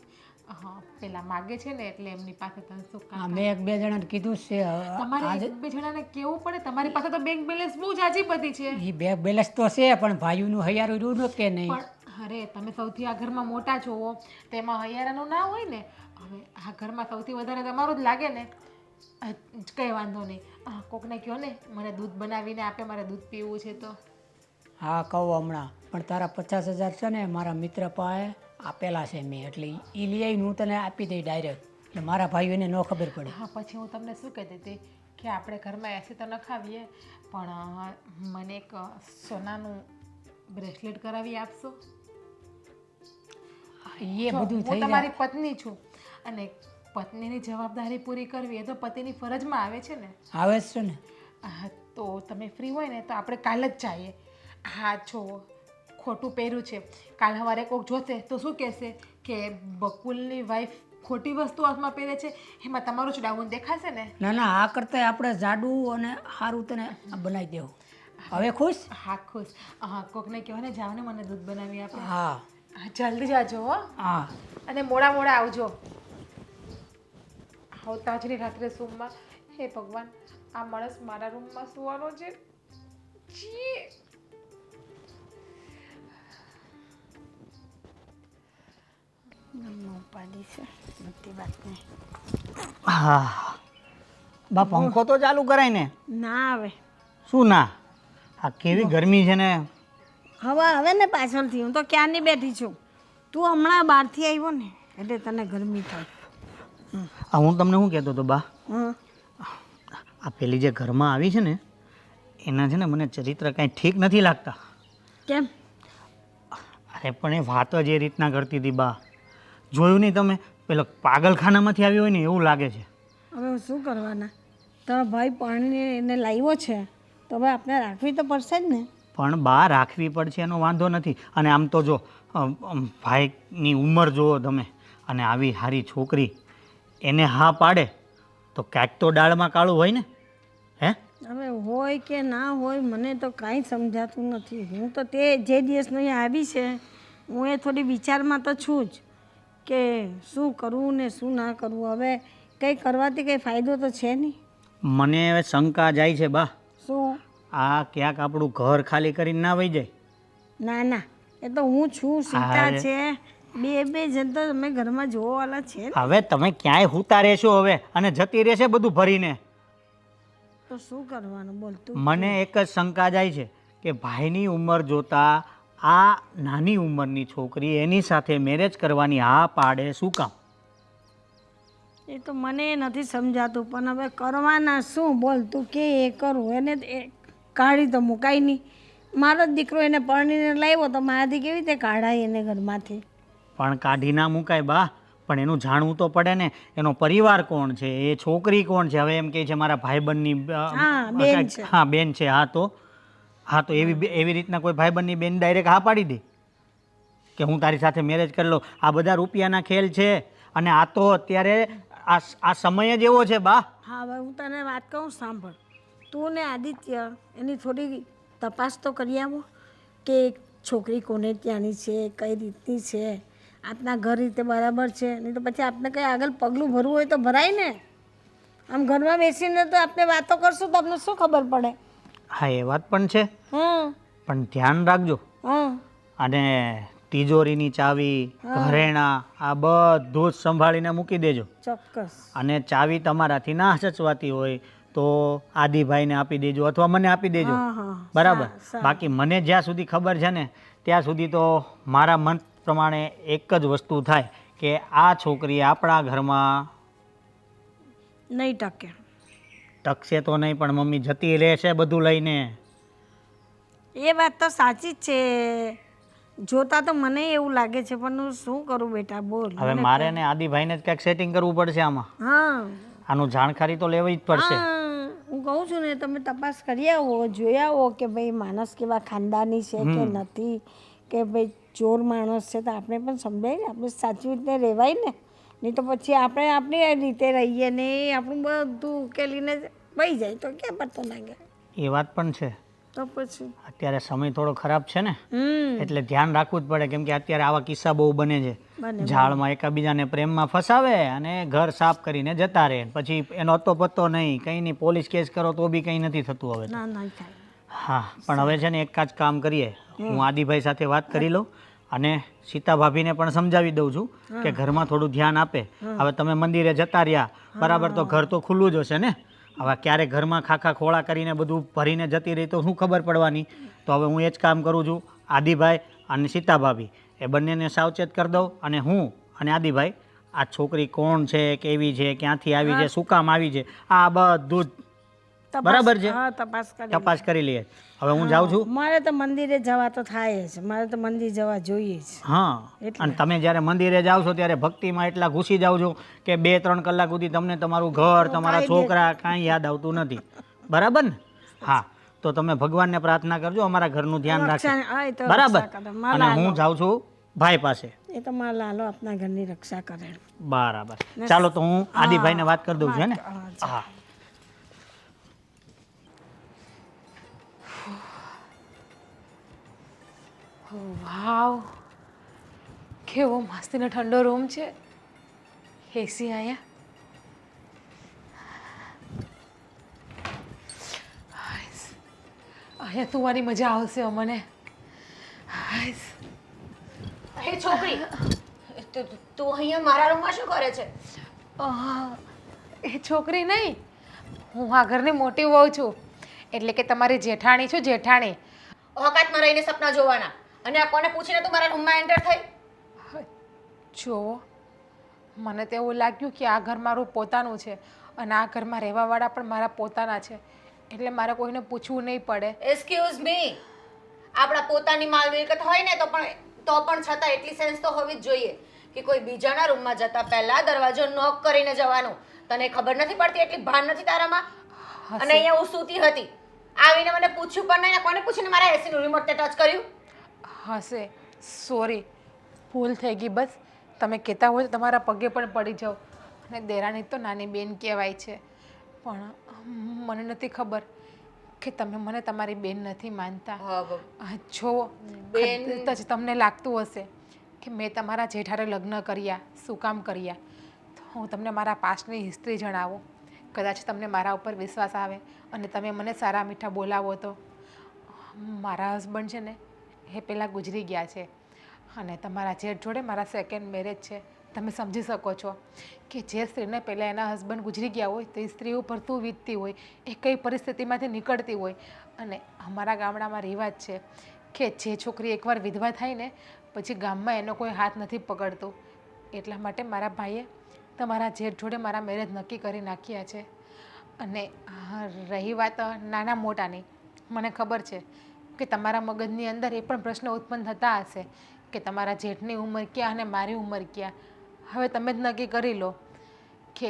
હા, પેલા માગે છે ને એટલે એમની પાસે તમે શું કામ. મેં એક બે જણાને કીધું છે. તમારે એક બે જણાને કેવું પડે, તમારી પાસે તો બેંક બેલેન્સ બહુ જાજી બધી છે. એ બે બેલેન્સ તો છે, પણ ભાઈઓનું હૈયારું રહ્યું કે નહીં? પણ અરે તમે સૌથી આ ઘરમાં મોટા છો, તેમાં હૈયારાનું ના હોય ને. હવે આ ઘરમાં સૌથી વધારે તમારું જ લાગે ને. કંઈ વાંધો નહીં, કોકને કહો ને મને દૂધ બનાવીને આપે, મારે દૂધ પીવું છે તો. હા કહું હમણાં, પણ તારા 50,000 છે ને મારા મિત્ર પાસે આપેલા છે મેં, એટલે એ લઈ આવીને હું તને આપી દઈ ડાયરેક્ટ, એટલે મારા ભાઈઓને ન ખબર પડે. હા, પછી હું તમને શું કહેતી હતી કે આપણે ઘરમાં એસી તો નખાવીએ, પણ મને એક સોનાનું બ્રેસલેટ કરાવી આપશો? એ બધું થઈ હું જાય. તમારી પત્ની છું અને પત્નીની જવાબદારી પૂરી કરવી એ તો પતિની ફરજમાં આવે છે ને. આવે જ છે ને. તો તમે ફ્રી હોય ને તો આપણે કાલ જ જઈએ. હા છો, ખોટું પહેર્યું છે, કાલ સવારે કોઈક જોશે તો શું કહેશે કે બકુલની વાઈફ ખોટી વસ્તુ હાથમાં પહેરે છે, એમાં તમારું જ ડાઉન દેખાશે ને. ના ના, આ કરતાં આપણે જાડું અને સારું તને બનાવી દેવું. હવે ખુશ? હા ખુશ. હા, કોકને કહો ને જાઓ ને મને દૂધ બનાવી આપે. હા જલ્દી જાજો હો. હા, અને મોડા મોડા આવજો. આવતા જ નહીં રાત્રે રૂમમાં. હે ભગવાન, આ માણસ મારા રૂમમાં સુવાનો છે. જી ઉપાડી છે બધી વાત નહીં. હા બા, પંખો તો ચાલુ કરાય ને. ના આવે. શું ના? આ કેવી ગરમી છે ને. હવે ને પાછળથી, હું તો ક્યારની બેઠી છું. તું હમણાં બહારથી આવ્યો ને એટલે તને ગરમી થાય. આ હું તમને શું કહેતો હતો બા, આ પેલી જે ઘરમાં આવી છે ને એના છે ને મને ચરિત્ર કાંઈ ઠીક નથી લાગતા. કેમ? અરે પણ એ વાત જ એ રીતના કરતી હતી બા. જોયું નહીં તમે? પેલો પાગલખાનામાંથી આવ્યો હોય ને એવું લાગે છે. હવે શું કરવાના? તારો ભાઈ પાણીને એને લાવ્યો છે તો હવે આપણે રાખવી તો પડશે જ ને. પણ બા રાખવી પડશે એનો વાંધો નથી. અને આમ તો જો ભાઈની ઉંમર જુઓ તમે, અને આવી સારી છોકરી એને હા પાડે તો ક્યાંક તો ડાળમાં કાળું હોય ને. હે હવે હોય કે ના હોય મને તો કાંઈ સમજાતું નથી. હું તો તે જે દિવસનો અહીંયા આવી છે હું એ થોડી વિચારમાં તો છું જ કે શું કરવું ને શું ના કરવું. હવે કંઈ કરવાથી કંઈ ફાયદો તો છે નહીં. મને હવે શંકા જાય છે બા, શું? આ ક્યાંક આપણું ઘર ખાલી કરીને ના વહી જાય. ના ના, એ તો હું છું, સીતા અરે. છે, બે જણ તો તમે ઘરમાં જોવાવાળા છે ને. હવે તમે ક્યાંય હુતા રહેશો હવે, અને જતી રહેશે બધું ભરીને. તો શું કરવાનું બોલ તું? મને એક જ શંકા જાય છે કે ભાઈની ઉંમર જોતા આ નાની ઉંમરની છોકરી એની સાથે મેરેજ કરવાની હા પાડે શું કામ? એ તો મને નથી સમજાતું, પણ હવે કરવાના શું બોલ તું કે એ કરું. એને એ કાઢી તો મુકાય નહીં. મારો જ દીકરો એને પરણીને લાવ્યો તો મારાથી કેવી રીતે કાઢાય એને ઘરમાંથી? પણ કાઢી ના મુકાય બા, પણ એનું જાણવું તો પડે ને. એનો પરિવાર કોણ છે, એ છોકરી કોણ છે. હવે એમ કહે છે મારા ભાઈબંધની હા, બેન છે. હા બેન છે. હા તો એવી રીતના કોઈ ભાઈબંધની બેન ડાયરેક્ટ હા પાડી દે કે હું તારી સાથે મેરેજ કરી લઉં. આ બધા રૂપિયાના ખેલ છે. અને આ તો અત્યારે આ સમય જ એવો છે બા. હા, હવે હું તને વાત કહું સાંભળ. તું ને આદિત્ય એની થોડી તપાસ તો કરી આવો કે છોકરી કોને ત્યાંની છે, કઈ રીતની છે, આપના ઘર રીતે બરાબર છે. નહીં તો પછી આપણે કંઈ આગળ પગલું ભરવું હોય તો ભરાય ને. આમ ઘરમાં બેસીને તો આપણે વાતો કરશું તો આપણે શું ખબર પડે? હા એ વાત પણ છે, પણ ધ્યાન રાખજો. અને તિજોરીની ચાવી, ઘરેણા, આ બધું જ સંભાળીને મૂકી દેજો. ચોક્કસ. અને ચાવી તમારાથી ના સચવાતી હોય તો આદિભાઈને આપી દેજો અથવા મને આપી દેજો. બરાબર? બાકી મને જ્યાં સુધી ખબર છે ને ત્યાં સુધી તો મારા મન પ્રમાણે એક જ વસ્તુ થાય કે આ છોકરી આપણા ઘરમાં નહીં ટકે. ટકશે તો નહીં, પણ મમ્મી જતી રહેશે બધું લઈને. એ વાત તો સાચી જ છે. જોતા તો મને એવું લાગે છે, પણ હું શું કરું બેટા બોલ. હવે મારે ને આદિભાઈને જ કંઈક સેટિંગ કરવું પડશે આમાં. હા, આનું જાણકારી તો લેવી જ પડશે. હું કહું છું ને તમે તપાસ કરી આવો, જોઈ આવો કે ભાઈ માણસ કેવા ખાનદાની છે કે નથી, કે ભાઈ ચોર માણસ છે તો આપણે પણ સમજાય ને, આપણે સાચી રીતે રહેવાય ને. નહીં તો પછી આપણે આપણી રીતે રહીએ ને આપણું બધું ઉકેલીને વહી જાય તો ક્યાં પતો લાગે. એ વાત પણ છે. તો પછી અત્યારે સમય થોડો ખરાબ છે ને, એટલે ધ્યાન રાખવું જ પડે. કેમ કે અત્યારે આવા કિસ્સા બહુ બને છે. ઝાડમાં એકાબીજાને પ્રેમમાં ફસાવે અને ઘર સાફ કરીને જતા રહે. પછી એનો અતો પત્તો નહીં, કંઈ નહીં. પોલીસ કેસ કરો તો બી કંઈ નથી થતું હવે. ના ના થાય. હા, પણ હવે છે ને એક જ કામ કરીએ. હું આદિભાઈ સાથે વાત કરી લઉં અને સીતા ભાભીને પણ સમજાવી દઉં છું કે ઘરમાં થોડું ધ્યાન આપે. હવે તમે મંદિરે જતા રહ્યા બરાબર, તો ઘર તો ખુલ્લું જ હશે ને. હવે ક્યારે ઘરમાં ખાખા ખોળા કરીને બધું ભરીને જતી રહી તો શું ખબર પડવાની. તો હવે હું એ જ કામ કરું છું. આદિભાઈ અને સીતા ભાભી એ બંનેને સાવચેત કરી દઉં. અને હું અને આદિભાઈ આ છોકરી કોણ છે, કેવી છે, ક્યાંથી આવી છે, શું કામ આવી છે, આ બધું જ બરાબર છે તપાસ કરી લઈએ. હવે હું જાઉં છું. મારે તો મંદિરે જવા તો થાય જ. મારે તો મંદિર જવા જોઈએ જ. હા, અને તમે જ્યારે મંદિરે જાઓ છો ત્યારે ભક્તિમાં એટલા ઘૂસી જાઓ છો કે 2-3 કલાક સુધી તમને તમારું ઘર, તમારા છોકરા કાંઈ યાદ આવતું નથી. બરાબર ને? હા, તો તમે ભગવાનને પ્રાર્થના કરજો અમારા ઘરનું ધ્યાન રાખજો. બરાબર? અને હું જાઉં છું ભાઈ પાસે. એ તો મારા લાલો આપના ઘરની રક્ષા કરે. બરાબર, ચાલો તો હું આદિભાઈને વાત કરી દઉં છું ને. હા, વાવ, કેવો મસ્તીનો ઠંડો રૂમ છે. એસી અહીંયા. અહીંયા તુંવાની મજા આવશે અમને. એ છોકરી, તું અહીંયા મારા રૂમમાં શું કરે છે? એ છોકરી નહીં, હું આ ઘરની મોટી વહુ છું. એટલે કે તમારી જેઠાણી છું, જેઠાણી. ઓકાતમાં રહીને સપના જોવાના, અને આ કોને પૂછીને તું મારા રૂમમાં એન્ટર થઈ? જુઓ, મને તો એવું લાગ્યું કે આ ઘર મારું પોતાનું છે અને આ ઘરમાં રહેવાવાળા પણ મારા પોતાના છે, એટલે મારે કોઈને પૂછવું નહીં પડે. એક્સક્યુઝ મી, આપણા પોતાની માલ મિલકત હોય ને તો પણ તો પણ છતાં એટલી સેન્સ તો હોવી જ જોઈએ કે કોઈ બીજાના રૂમમાં જતા પહેલા દરવાજો નોક કરીને જવાનું. તને ખબર નથી પડતી, એટલી ભાન નથી તારામાં? અને અહીંયા હું સૂતી હતી, આવીને મને પૂછ્યું પણ નહીં, કોને પૂછીને મારા એસી નું રિમોટ તે ટચ કર્યું? હશે, સોરી, ભૂલ થઈ ગઈ. બસ તમે કહેતા હોય તો તમારા પગે પણ પડી જાઓ. અને દેરાણી તો નાની બેન કહેવાય છે, પણ મને નથી ખબર કે તમે મને તમારી બેન નથી માનતા. જો બેન- કદાચ તમને લાગતું હશે કે મેં તમારા જેઠારે લગ્ન કર્યા, શું કામ કર્યા, તો હું તમને મારા પાસ્ટની હિસ્ટ્રી જણાવું. કદાચ તમને મારા ઉપર વિશ્વાસ આવે અને તમે મને સારા મીઠા બોલાવો તો. મારા હસબન્ડ છે ને એ પહેલાં ગુજરી ગયા છે અને તમારા જેઠ જોડે મારા સેકન્ડ મેરેજ છે. તમે સમજી શકો છો કે જે સ્ત્રીને પહેલાં એના હસબન્ડ ગુજરી ગયા હોય તો એ સ્ત્રી ઉપર શું વીતતી હોય, એ કઈ પરિસ્થિતિમાંથી નીકળતી હોય. અને અમારા ગામડામાં રિવાજ છે કે જે છોકરી એકવાર વિધવા થાય ને પછી ગામમાં એનો કોઈ હાથ નથી પકડતો. એટલા માટે મારા ભાઈએ તમારા જેઠ જોડે મારા મેરેજ નક્કી કરી નાખ્યા છે. અને રહી વાત નાના મોટાની, મને ખબર છે કે તમારા મગજની અંદર એ પણ પ્રશ્ન ઉત્પન્ન થતા હશે કે તમારા જેઠની ઉંમર ક્યાં અને મારી ઉંમર ક્યાં. હવે તમે જ નક્કી કરી લો કે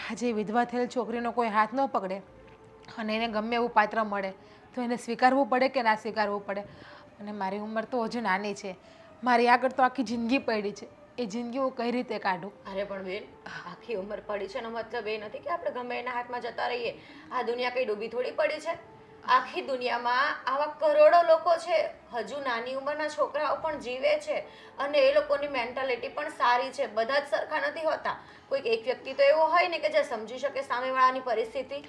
આજે વિધવા થયેલ છોકરીનો કોઈ હાથ ન પકડે અને એને ગમે એવું પાત્ર મળે તો એને સ્વીકારવું પડે કે ના સ્વીકારવું પડે. અને મારી ઉંમર તો હજુ નાની છે, મારી આગળ તો આખી જિંદગી પડી છે. એ જિંદગી હું કઈ રીતે કાઢું? અરે પણ બેન, આખી ઉંમર પડી છે એનો મતલબ એ નથી કે આપણે ગમે એના હાથમાં જતા રહીએ. આ દુનિયા કઈ ડૂબી થોડી પડી છે. આખી દુનિયામાં આવા કરોડો લોકો છે, હજુ નાની ઉંમરના છોકરાઓ પણ જીવે છે અને એ લોકોની મેન્ટાલિટી પણ સારી છે. બધા જ સરખા નથી હોતા. કોઈક એક વ્યક્તિ તો એવો હોય ને કે જે સમજી શકે સામેવાળાની પરિસ્થિતિ.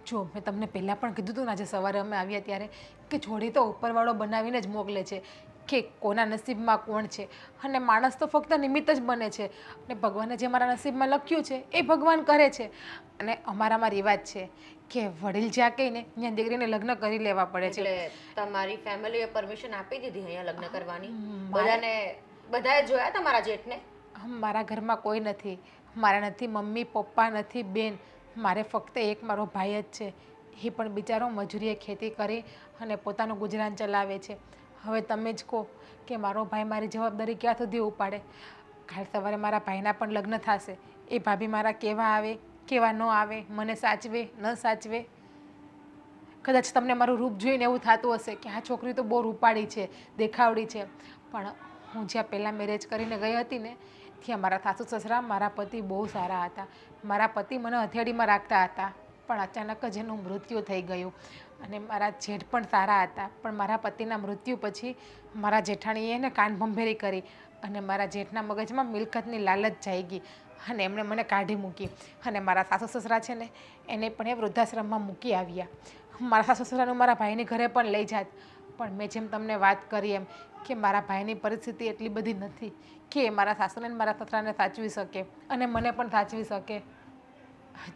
જો મેં તમને પહેલાં પણ કીધું હતું ને આજે સવારે અમે આવ્યા ત્યારે કે જોડી તો ઉપરવાળો બનાવીને જ મોકલે છે કે કોના નસીબમાં કોણ છે. અને માણસ તો ફક્ત નિમિત્ત જ બને છે અને ભગવાને જે મારા નસીબમાં લખ્યું છે એ ભગવાન કરે છે. અને અમારામાં રિવાજ છે કે વડીલ જ્યાં કહીને ત્યાં દીકરીને લગ્ન કરી લેવા પડે છે. એટલે તમારી ફેમિલીએ પરમિશન આપી દીધી અહીંયા લગ્ન કરવાની? બધાએ જોયા તમારા જેઠને? મારા ઘરમાં કોઈ નથી. મારા નથી મમ્મી પપ્પા, નથી બેન. મારે ફક્ત એક મારો ભાઈ જ છે. એ પણ બિચારો મજૂરીએ ખેતી કરી અને પોતાનું ગુજરાન ચલાવે છે. હવે તમે જ કહો કે મારો ભાઈ મારી જવાબદારી ક્યાં સુધી ઉપાડે? કાલ સવારે મારા ભાઈના પણ લગ્ન થશે. એ ભાભી મારા કેવા આવે કેવા ન આવે, મને સાચવે ન સાચવે. કદાચ તમને મારું રૂપ જોઈને એવું થતું હશે કે આ છોકરી તો બહુ રૂપાળી છે, દેખાવડી છે. પણ હું જ્યાં પહેલાં મેરેજ કરીને ગઈ હતી ને ત્યાં મારા સાસુ સસરા, મારા પતિ બહુ સારા હતા. મારા પતિ મને હથેળીમાં રાખતા હતા, પણ અચાનક જ એનું મૃત્યુ થઈ ગયું. અને મારા જેઠ પણ સારા હતા, પણ મારા પતિના મૃત્યુ પછી મારા જેઠાણીએ એને કાન ભંભેરી કરી અને મારા જેઠના મગજમાં મિલકતની લાલચ જાઈ ગઈ અને એમણે મને કાઢી મૂકી. અને મારા સાસુ સસરા છે ને એને પણ એ વૃદ્ધાશ્રમમાં મૂકી આવ્યા. મારા સાસુ સસરાનું મારા ભાઈની ઘરે પણ લઈ જાત, પણ મેં જેમ તમને વાત કરી એમ કે મારા ભાઈની પરિસ્થિતિ એટલી બધી નથી કે એ મારા સાસુને મારા સસરાને સાચવી શકે અને મને પણ સાચવી શકે.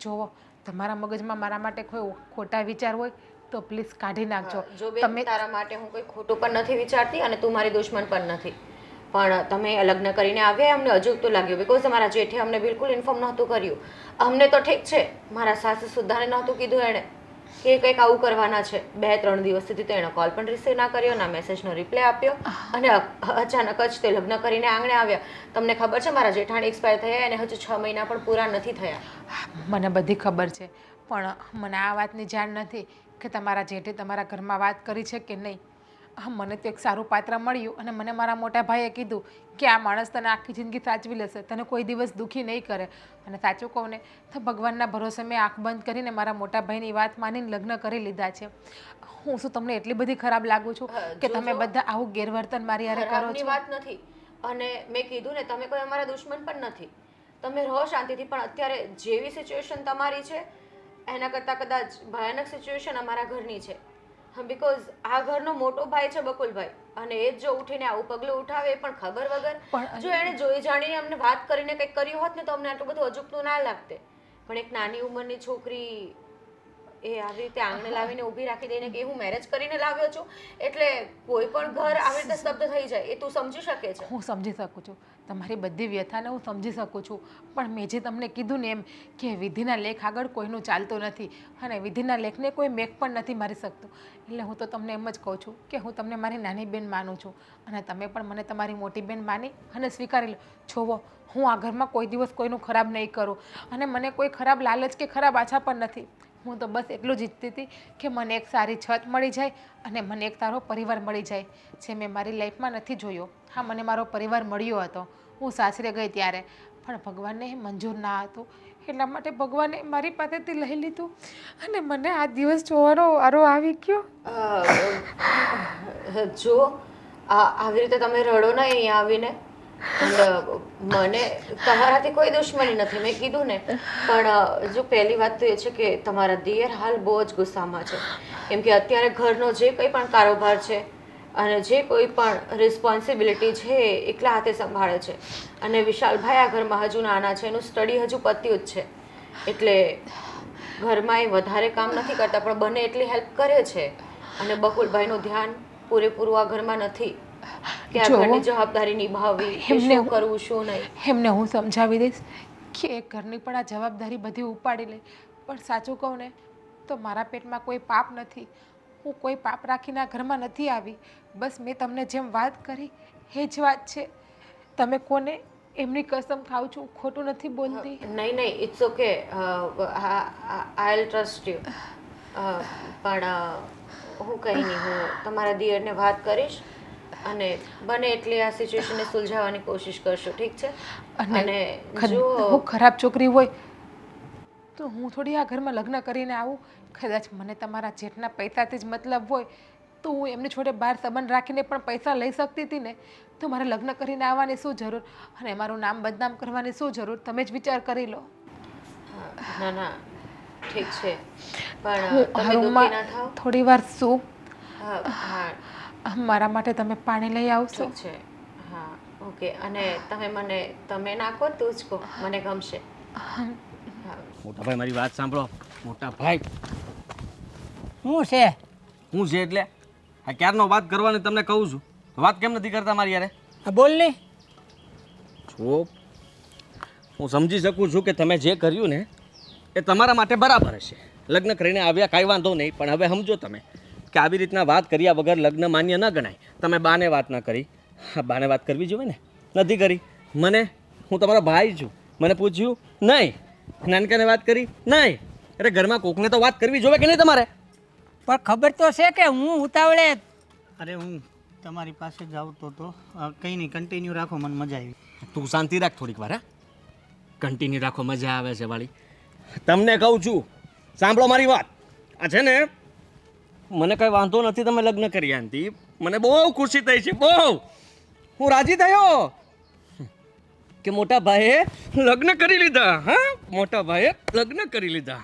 જુઓ, તમારા મગજમાં મારા માટે કોઈ ખોટા વિચાર હોય તો પ્લીઝ કાઢી નાખજો. જો બેન, તારા માટે હું કોઈ ખોટું પણ નથી વિચારતી અને તું મારી દુશ્મન પણ નથી. પણ તમે લગ્ન કરીને આવ્યા અમને અજુગતું લાગ્યું, બિકોઝ તમારા જેઠે અમને બિલકુલ ઇન્ફોર્મ નહોતું કર્યું. અમને તો ઠીક છે, મારા સાસુ સુધાને નહોતું કીધું એણે કે કંઈક આવું કરવાના છે. 2-3 દિવસ સુધી તો એનો કોલ પણ રિસીવ ના કર્યો, ના મેસેજનો રિપ્લાય આપ્યો અને અચાનક જ તે લગ્ન કરીને આંગણે આવ્યા. તમને ખબર છે મારા જેઠાણી એક્સપાયર થયા અને હજુ 6 મહિના પણ પૂરા નથી થયા. મને બધી ખબર છે, પણ મને આ વાતની જાણ નથી કે તમારા જેઠે તમારા ઘરમાં વાત કરી છે કે નહીં. મને તો એક સારું પાત્ર મળ્યું અને મને મારા મોટા ભાઈએ કીધું કે આ માણસ તને આખી જિંદગી સાચવી લેશે, તને કોઈ દિવસ દુઃખી નહીં કરે. અને સાચું કહું ને તો ભગવાનના ભરોસે મેં આંખ બંધ કરીને મારા મોટા ભાઈની વાત માનીને લગ્ન કરી લીધા છે. હું શું તમને એટલી બધી ખરાબ લાગુ છું કે તમે બધા આવું ગેરવર્તન મારી હારે કરો ખરાબની છો? વાત નથી. અને મેં કીધું ને, તમે કોઈ અમારા દુશ્મન પણ નથી. તમે રહો શાંતિથી. પણ અત્યારે જેવી સિચ્યુએશન તમારી છે એના કરતાં કદાચ ભયાનક સિચ્યુએશન અમારા ઘરની છે. બિકોઝ આ ઘરનો મોટો ભાઈ છે બકુલભાઈ, અને એ જ જો ઉઠીને આવું પગલું ઉઠાવે એ પણ ખબર વગર, જો એણે જોઈ જાણીને અમને વાત કરીને કંઈક કર્યું હોત ને તો અમને આટલું બધું અજુગતું ના લાગતે. પણ એક નાની ઉંમરની છોકરી એ આવી રીતે આંગણે લાવીને ઊભી રાખી દઈને કે હું મેરેજ કરીને લાવ્યો છું એટલે કોઈ પણ ઘર આવી રીતે સ્તબ્ધ થઈ જાય એ તું સમજી શકે છે? હું સમજી શકું છું તમારી બધી વ્યથાને હું સમજી શકું છું, પણ મેં જે તમને કીધું ને એમ કે વિધિના લેખ આગળ કોઈનું ચાલતું નથી અને વિધિના લેખને કોઈ મેક પણ નથી મારી શકતું. એટલે હું તો તમને એમ જ કહું છું કે હું તમને મારી નાની બેન માનું છું અને તમે પણ મને તમારી મોટી બેન માની અને સ્વીકારી લો. જોવો, હું આ ઘરમાં કોઈ દિવસ કોઈનું ખરાબ નહીં કરું અને મને કોઈ ખરાબ લાલચ કે ખરાબ આશા પણ નથી. હું તો બસ એટલું જ ઈચ્છતી હતી કે મને એક સારી છત મળી જાય અને મને એક તારો પરિવાર મળી જાય, જે મેં મારી લાઈફમાં નથી જોયો. હા, મને મારો પરિવાર મળ્યો હતો હું સાસરે ગઈ ત્યારે, પણ ભગવાનને એ મંજૂર ના હતું. એટલા માટે ભગવાને મારી પાસેથી લઈ લીધું અને મને આ દિવસ જોવાનો વારો આવી ગયો. જો આવી રીતે તમે રડો ને અહીંયા આવીને. અને મને તમારાથી કોઈ દુશ્મની નથી, મેં કીધું ને. પણ જો પહેલી વાત તો એ છે કે તમારા દિયર હાલ બહુ જ ગુસ્સામાં છે, કેમ કે અત્યારે ઘરનો જે કંઈ પણ કારોબાર છે અને જે કોઈ પણ રિસ્પોન્સિબિલિટી છે એ એકલા હાથે સંભાળે છે. અને વિશાલભાઈ આ ઘરમાં હજુ નાના છે, એનું સ્ટડી હજુ પત્યું જ છે, એટલે ઘરમાં એ વધારે કામ નથી કરતા પણ બને એટલી હેલ્પ કરે છે. અને બકુલભાઈનું ધ્યાન પૂરેપૂરું આ ઘરમાં નથી કે આ ઘરની જવાબદારી નિભાવવી, શું કરવું શું નહીં. એમને હું સમજાવી દઈશ કે એ ઘરની પણ આ જવાબદારી બધી ઉપાડી લે. પણ સાચું કહું ને તો મારા પેટમાં કોઈ પાપ નથી, હું કોઈ પાપ રાખીને આ ઘરમાં નથી આવી. બસ મેં તમને જેમ વાત કરી એ જ વાત છે. તમે કોને એમની કસમ ખાવ છું, ખોટું નથી બોલતી. નહીં નહીં, it's okay, I will trust you. પણ હું કંઈ નહીં, હું તમારા દિયરને વાત કરીશ અને બને એટલી આ સિચ્યુએશનને સુલઝાવવાની કોશિશ કરશો, ઠીક છે? અને જો હું ખરાબ છોકરી હોય તો હું થોડી આ ઘરમાં લગ્ન કરીને આવું. કદાચ મને તમારા જેઠના પૈસાથી જ મતલબ હોય તો હું એમની જોડે બહાર સંબંધ રાખીને પણ પૈસા લઈ શકતી હતી ને. તો મારે લગ્ન કરીને આવવાની શું જરૂર અને મારું નામ બદનામ કરવાની શું જરૂર? તમે જ વિચાર કરી લો. ના ના, ઠીક છે, પણ તમે દુઃખી ના થાઓ. થોડી વાર શું હા હા, મારા માટે તમે પાણી લઈ આવશો? ઠીક છે. હા ઓકે. અને તમે મને તમે નાખો તું જ કહો, મને ગમશે. મોટા ભાઈ મારી વાત સાંભળો. મોટા ભાઈ શું છે? હું છે એટલે આ ક્યારનો વાત કરવાની તમને કહું છું, વાત કેમ નથી કરતા મારી યારે? બોલ ને. જો હું સમજી શકું છું કે તમે જે કર્યું ને એ તમારા માટે બરાબર હશે. લગ્ન કરીને આવ્યા કાંઈ વાંધો નહીં, પણ હવે સમજો તમે કે આવી રીતના વાત કર્યા વગર લગ્ન માન્ય ન ગણાય. તમે બાને વાત ન કરી. હા, બાને વાત કરવી જોઈએ ને, નથી કરી. મને, હું તમારો ભાઈ છું, મને પૂછ્યું નહીં. નાનકાને વાત કરી નહીં. અરે ઘરમાં કોકને તો વાત કરવી જોઈએ કે નહીં તમારે? પણ ખબર તો છે કે હું ઉતાવળે. અરે હું તમારી પાસે જ આવતો હતો. કંઈ નહીં, કન્ટિન્યુ રાખો, મને મજા આવી. તું શાંતિ રાખ થોડીક વાર. હા, કન્ટિન્યુ રાખો, મજા આવે છે વાળી. તમને કહું છું, સાંભળો મારી વાત. આ છે ને, મને કંઈ વાંધો નથી તમે લગ્ન કર્યા નથી, મને બહુ ખુશી થઈ છે, બહુ. હું રાજી થયો કે મોટા ભાઈએ લગ્ન કરી લીધા. હા, મોટા ભાઈએ લગ્ન કરી લીધા.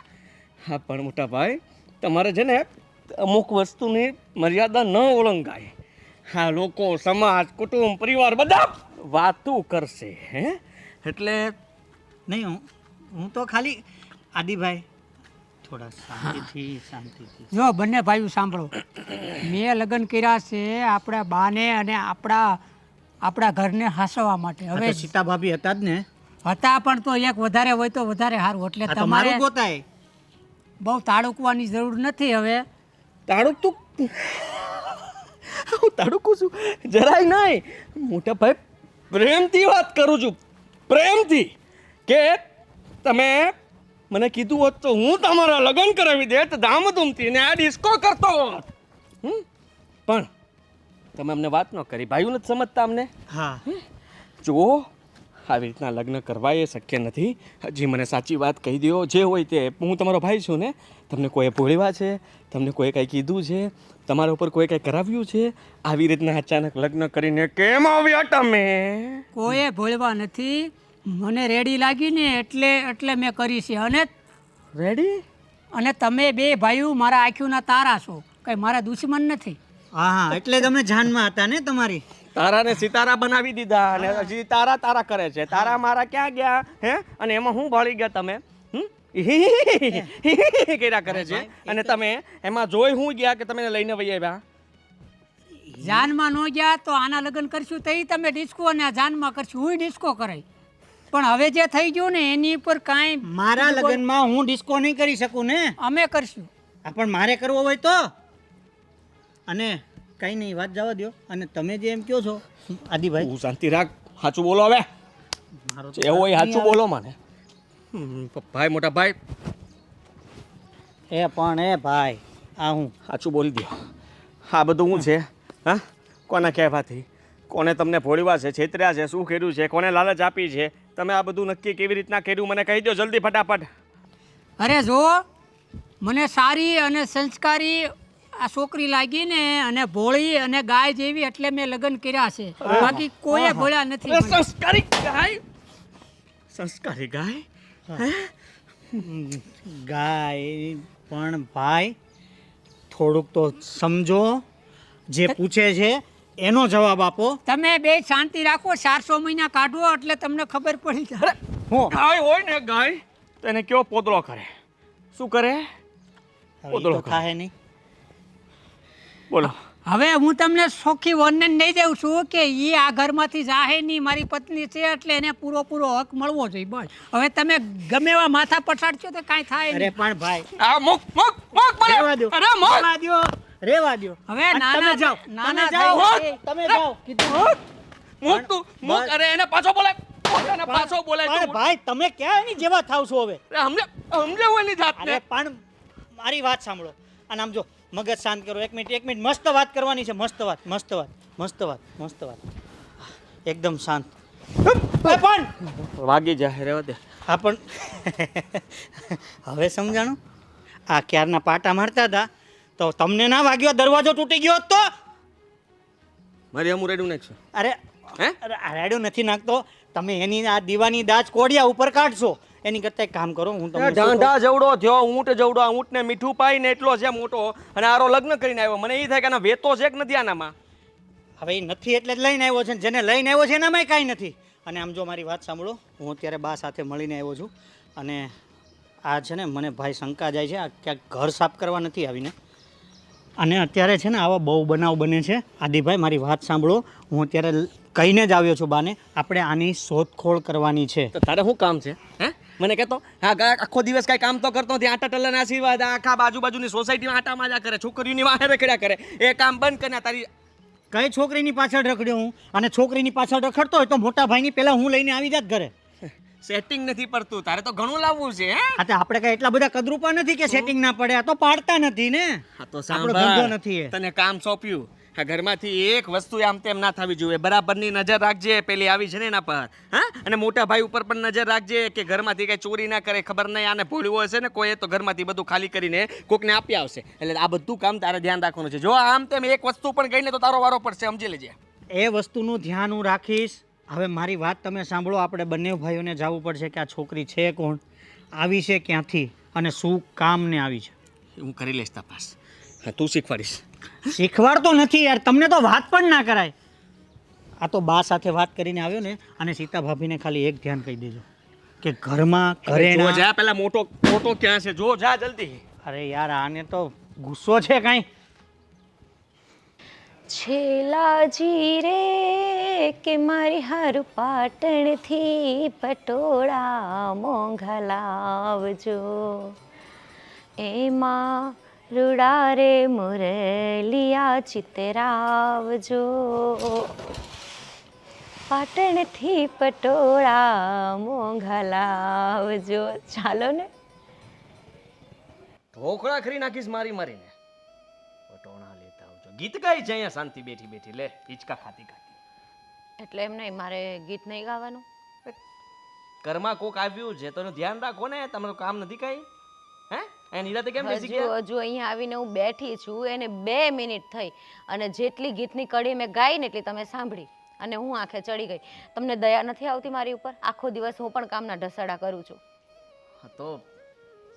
હા, પણ મોટા ભાઈ તમારે છે ને અમુક વસ્તુની મર્યાદા ન ઓળંગાય. હા, લોકો, સમાજ, કુટુંબ, પરિવાર બધા વાતું કરશે. હે, એટલે નહીં, હું તો ખાલી આદિભાઈ થોડા શાંતિથી. જો બંને ભાઈઓ સાંભળો, મેં લગ્ન કર્યા છે આપણા બાને અને આપણા ઘરને હાંસવા માટે. હવે સીતા ભાભી હતા જ ને? હતા, પણ તો એક વધારે હોય તો વધારે સારું. એટલે તમારે ગોતાય બહુ તાળુકવાની જરૂર નથી. હવે તાળુક તું હું તાળુકું છું જરાય નહીં. મોટા ભાઈ પ્રેમથી વાત કરું છું, પ્રેમથી. કે તમે મને કીધું હોત તો હું તમારા લગ્ન કરાવી દેત ધામધૂમથી ને આ ડિસ્કો કરતો હોત. પણ તમે અમને વાત ન કરી. ભાઈઓ નથી સમજતા અમને. હા, જુઓ, આવી રીતના લગ્ન કરવા એ શક્ય નથી. હજી મને સાચી વાત કહી દો, જે હોય તે. હું તમારો ભાઈ છું ને. તમને કોઈએ ભોળવા છે? તમને કોઈ કંઈ કીધું છે? તમારા ઉપર કોઈ કંઈ કરાવ્યું છે? આવી રીતના અચાનક લગ્ન કરીને કેમ આવ્યા તમે? કોઈએ ભોળવા નથી. મને રેડી લાગી ને એટલે મેં કરી છે. અને રેડી? અને તમે બે ભાઈઓ મારા આંખોના તારા છો, કંઈ મારા દુશ્મન નથી. હા હા, એટલે તમે જાનમાં હતા ને તમારી. તારાને સિતારા બનાવી દીધા અને હજી તારા કરે છે. તારા મારા ક્યાં ગયા? હે, અને એમાં હું ભળી ગયા તમે? કર્યા કરે છે અને તમે એમાં જોઈ હું ગયા કે તમે એને લઈને વહી આવ્યા જાનમાં ન ગયા તો આના લગ્ન કરશું તો તમે ડિસ્કો અને આ જાનમાં કરશું હું ડિસ્કો કરાય પણ હવે જે થઈ ગયું ને એની ઉપર કાંઈ મારા લગ્નમાં હું ડિસ્કો નહીં કરી શકું ને. અમે કરશું. આ પણ મારે કરવો હોય તો. અને કંઈ નહીં, વાત જવા દો. અને તમે જે એમ કહો છો આદિભાઈ, તું શાંતિ રાખ, સાચું બોલો હવે. મારો એવું હોય સાચું બોલો મને. ભાઈ મોટા ભાઈ એ પણ એ ભાઈ આ હું સાચું બોલી દો. આ બધું શું છે? હા, કોના કહેવાથી? કોને તમને ભોળવા છે, છેતર્યા છે, શું કર્યું છે, કોને લાલચ આપી છે? તમે આ બધું નક્કી કેવી રીતના કર્યું મને કહી દો જલ્દી ફટાફટ. અરે જો મને સારી અને સંસ્કારી આ છોકરી લાગી ને અને ભોળી અને ગાય જેવી એટલે મેં લગ્ન કર્યા છે, બાકી કોઈએ ભોળ્યા નથી મને. સંસ્કારી ગાય, સંસ્કારી ગાય. ગાય પણ ભાઈ થોડુંક તો સમજો, જે પૂછે છે એનો જવાબ આપો. તમે બે શાંતિ રાખો, 400 મહિના કાઢવો એટલે તમને ખબર પડી જાય. હું ગાય હોય ને ગાય તો એને કેવો પોદળો કરે? શું કરે? તો ખાહે નહીં. બોલો. હવે હું તમને સોખી વર્ણન નહીં દઉં છું કે એ આ ઘરમાંથી જાહે નહીં, મારી પત્ની છે એટલે એને પૂરો હક મળવો જોઈએ બસ. હવે તમે ગમે એવા માથા પછાડશો તો કાંઈ થાય અરે નહીં. પણ ભાઈ આ મુક મુક મુક મને. રેવા દો, અરે મુક. રેવા દો, રેવા દો. હવે અને નાના તમે જાઓ, નાના તમે જાઓ, થઈ તમે જાઓ. મુક તું મુક. અરે એને પાછો બોલે, એને પાછો બોલે. પણ ભાઈ તમે ક્યાં એની જેવા થાવ છો હવે? સમજે હું એની જાતને. અરે પણ મારી વાત સાંભળો. અને આમ જો મગજ શાંત કરો. એક મિનિટ મસ્ત વાત કરવાની છે. મસ્ત વાત એકદમ શાંત. પણ વાગી જાય, રહેવા દે. હા પણ હવે સમજાણું? આ ક્યારના પાટા મારતા હતા તો તમને ના વાગ્યો, દરવાજો તૂટી ગયો હોત તો? મારી અમુ રેડું નાખશો? અરે હે? રેડ્યો નથી નાખતો. તમે એની આ દીવાની દાજ કોડિયા ઉપર કાઢશો. એની કરતા એક કામ કરો, હું તમને શું કહું? ઢાંઢા જવડો થયો, ઊંટ જવડો. આ ઊંટને મીઠું પાઈને એટલો છે મોટો, અને આરો લગ્ન કરીને આવ્યો. મને એ થાય કે આના વેતો છે કે નથી આનામાં. હવે એ નથી એટલે જ લઈને આવ્યો છે ને જેને લઈને આવ્યો છે એનામાંય કાંઈ નથી. અને આમ જો મારી વાત સાંભળો, હું અત્યારે બા સાથે મળીને આવ્યો છું. અને આ છે ને મને ભાઈ શંકા જાય છે, આ ક્યાંક ઘર સાફ કરવા નથી આવીને. અને અત્યારે છે ને આવા બહુ બનાવ બને છે. આદિભાઈ મારી વાત સાંભળો, હું અત્યારે કહીને જ આવ્યો છું બાને, આપણે આની શોધખોળ કરવાની છે. તો તારે શું કામ છે? હે, મને કહેતો. હા, આખો દિવસ કાંઈ કામ તો કરતો નથી. આટા ટલ્લાના આશીર્વાદ આખા બાજુબાજુની સોસાયટીમાં આટા માજા કરે, છોકરીઓની વાહે રખડ્યા કરે. એ કામ બંધ કરીને તારી કઈ છોકરીની પાછળ રખડ્યો હું? અને છોકરીની પાછળ રખડતો હોય તો મોટા ભાઈની પહેલાં હું લઈને આવી જાત ઘરે. સેટિંગ નથી પડતું. તારે તો ઘણું લાવવું છે. હે, હા તો આપણે કઈ એટલા બધા કદરૂપા નથી કે સેટિંગ ના પડે. આ તો પાડતા નથી ને. હા તો આપણો ધંધો નથી એ. તને કામ સોંપ્યું. આ ઘરમાંથી એક વસ્તુ આમ તેમ ના થવી જોઈએ. બરાબરની નજર રાખજે. પેલી આવી છે ને એના પર. હા, અને મોટા ભાઈ ઉપર પણ નજર રાખજે કે ઘરમાંથી કઈ ચોરી ના કરે. ખબર નહીં આને ભોળ્યું હશે ને કોઈ તો ઘરમાંથી બધું ખાલી કરીને કોકને આપી આવશે. એટલે આ બધું કામ તારે ધ્યાન રાખવાનું છે. જો આમ તેમ એક વસ્તુ પણ ગઈ ને તો તારો વારો પડશે, સમજી લેજે. એ વસ્તુનું ધ્યાન હું રાખીશ. હવે મારી વાત તમે સાંભળો. આપણે બંને ભાઈઓને જવું પડશે કે આ છોકરી છે કોણ, આવી છે ક્યાંથી, અને શું કામને આવી છે. હું કરી લઈશ તપાસ. હા, તું શીખવાડીશ. શીખવાડતો નથી યાર, તમને તો વાત પણ ના કરાય. આ તો બા સાથે વાત કરીને આવ્યો ને. અને સીતા ભાભીને ખાલી એક ધ્યાન કહી દેજો કે ઘરમાં જો ઘરેણા. જા, પેલા મોટો ક્યાં છે જો, જા જલ્દી. અરે યાર આને તો ગુસ્સો છે કાંઈ. છેલાજી રે કે મારી હારું પાટણથી પટોળા મોંઘા લાવજો, એમાં રૂડા રે મુરલિયા ચિતરાવજો, પાટણથી પટોળા મોંઘા લાવજો. ચાલો ને. ઢોકળા ખરી નાખીશ મારીને. પટોળા લેતા આવજો. ગીત ગાય છે અહીંયા શાંતિ બેઠી લે, હિંચકા ખાતી. એટલે એમ નહીં, મારે ગીત નહીં ગાવાનું. ઘરમાં કોક આવ્યું છે તો એનું ધ્યાન રાખો ને. તમારું કામ નથી કઈ? હે, એ નિરાતે કેમ બેસી ગયા? હજુ અહીંયા આવીને હું બેઠી છું, એને 2 મિનિટ થઈ અને જેટલી ગીતની કડી મેં ગાઈ ને એટલી તમે સાંભળી અને હું આંખે ચડી ગઈ. તમને દયા નથી આવતી મારી ઉપર? આખો દિવસ હું પણ કામના ઢસાડા કરું છું. હા તો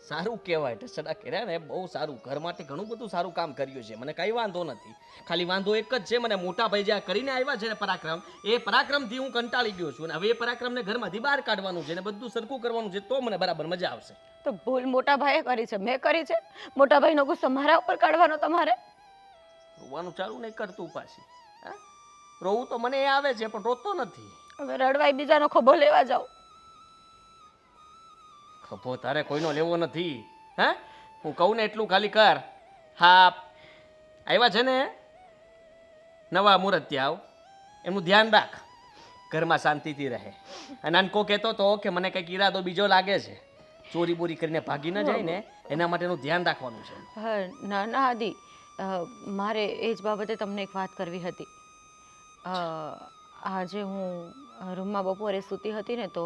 સારું કહેવાય ઢસડા કર્યા ને બહુ સારું, ઘર માટે ઘણું બધું સારું કામ કર્યું છે, મને કઈ વાંધો નથી. ખાલી વાંધો એક જ છે, મને મોટા ભાઈ જે આ કરીને આવ્યા છે ને પરાક્રમ, એ પરાક્રમથી હું કંટાળી ગયો છું, અને હવે એ પરાક્રમને ઘરમાંથી બહાર કાઢવાનું છે ને બધું સરખું કરવાનું છે, તો મને બરાબર મજા આવશે. તો ભૂલ મોટા ભાઈએ કરી છે, મેં કરી છે? મોટા ભાઈનો ગુસ્સો મારા ઉપર કાઢવાનો તમારે? રોવાનું ચાલુ નહીં કરતું પાછી. હા, રોવું તો મને એ આવે છે પણ રોતો નથી. હવે રડવાય બીજાનો ખભો લેવા જાઓ. ખભો તારે કોઈનો લેવો નથી. હા, હું કહું ને એટલું ખાલી કર. હા, આવ્યા છે ને નવા મુહૂર્તિયાઓ, એમનું ધ્યાન રાખ, ઘરમાં શાંતિથી રહે. અને નાનકો કહેતો હતો કે મને કંઈક ઈરાદો બીજો લાગે છે, ચોરી બોરી કરીને ભાગી ન જાય ને એના માટેનું ધ્યાન રાખવાનું છે. ના ના આદિ, મારે એ જ બાબતે તમને એક વાત કરવી હતી. આજે હું રૂમમાં બપોરે સૂતી હતી ને તો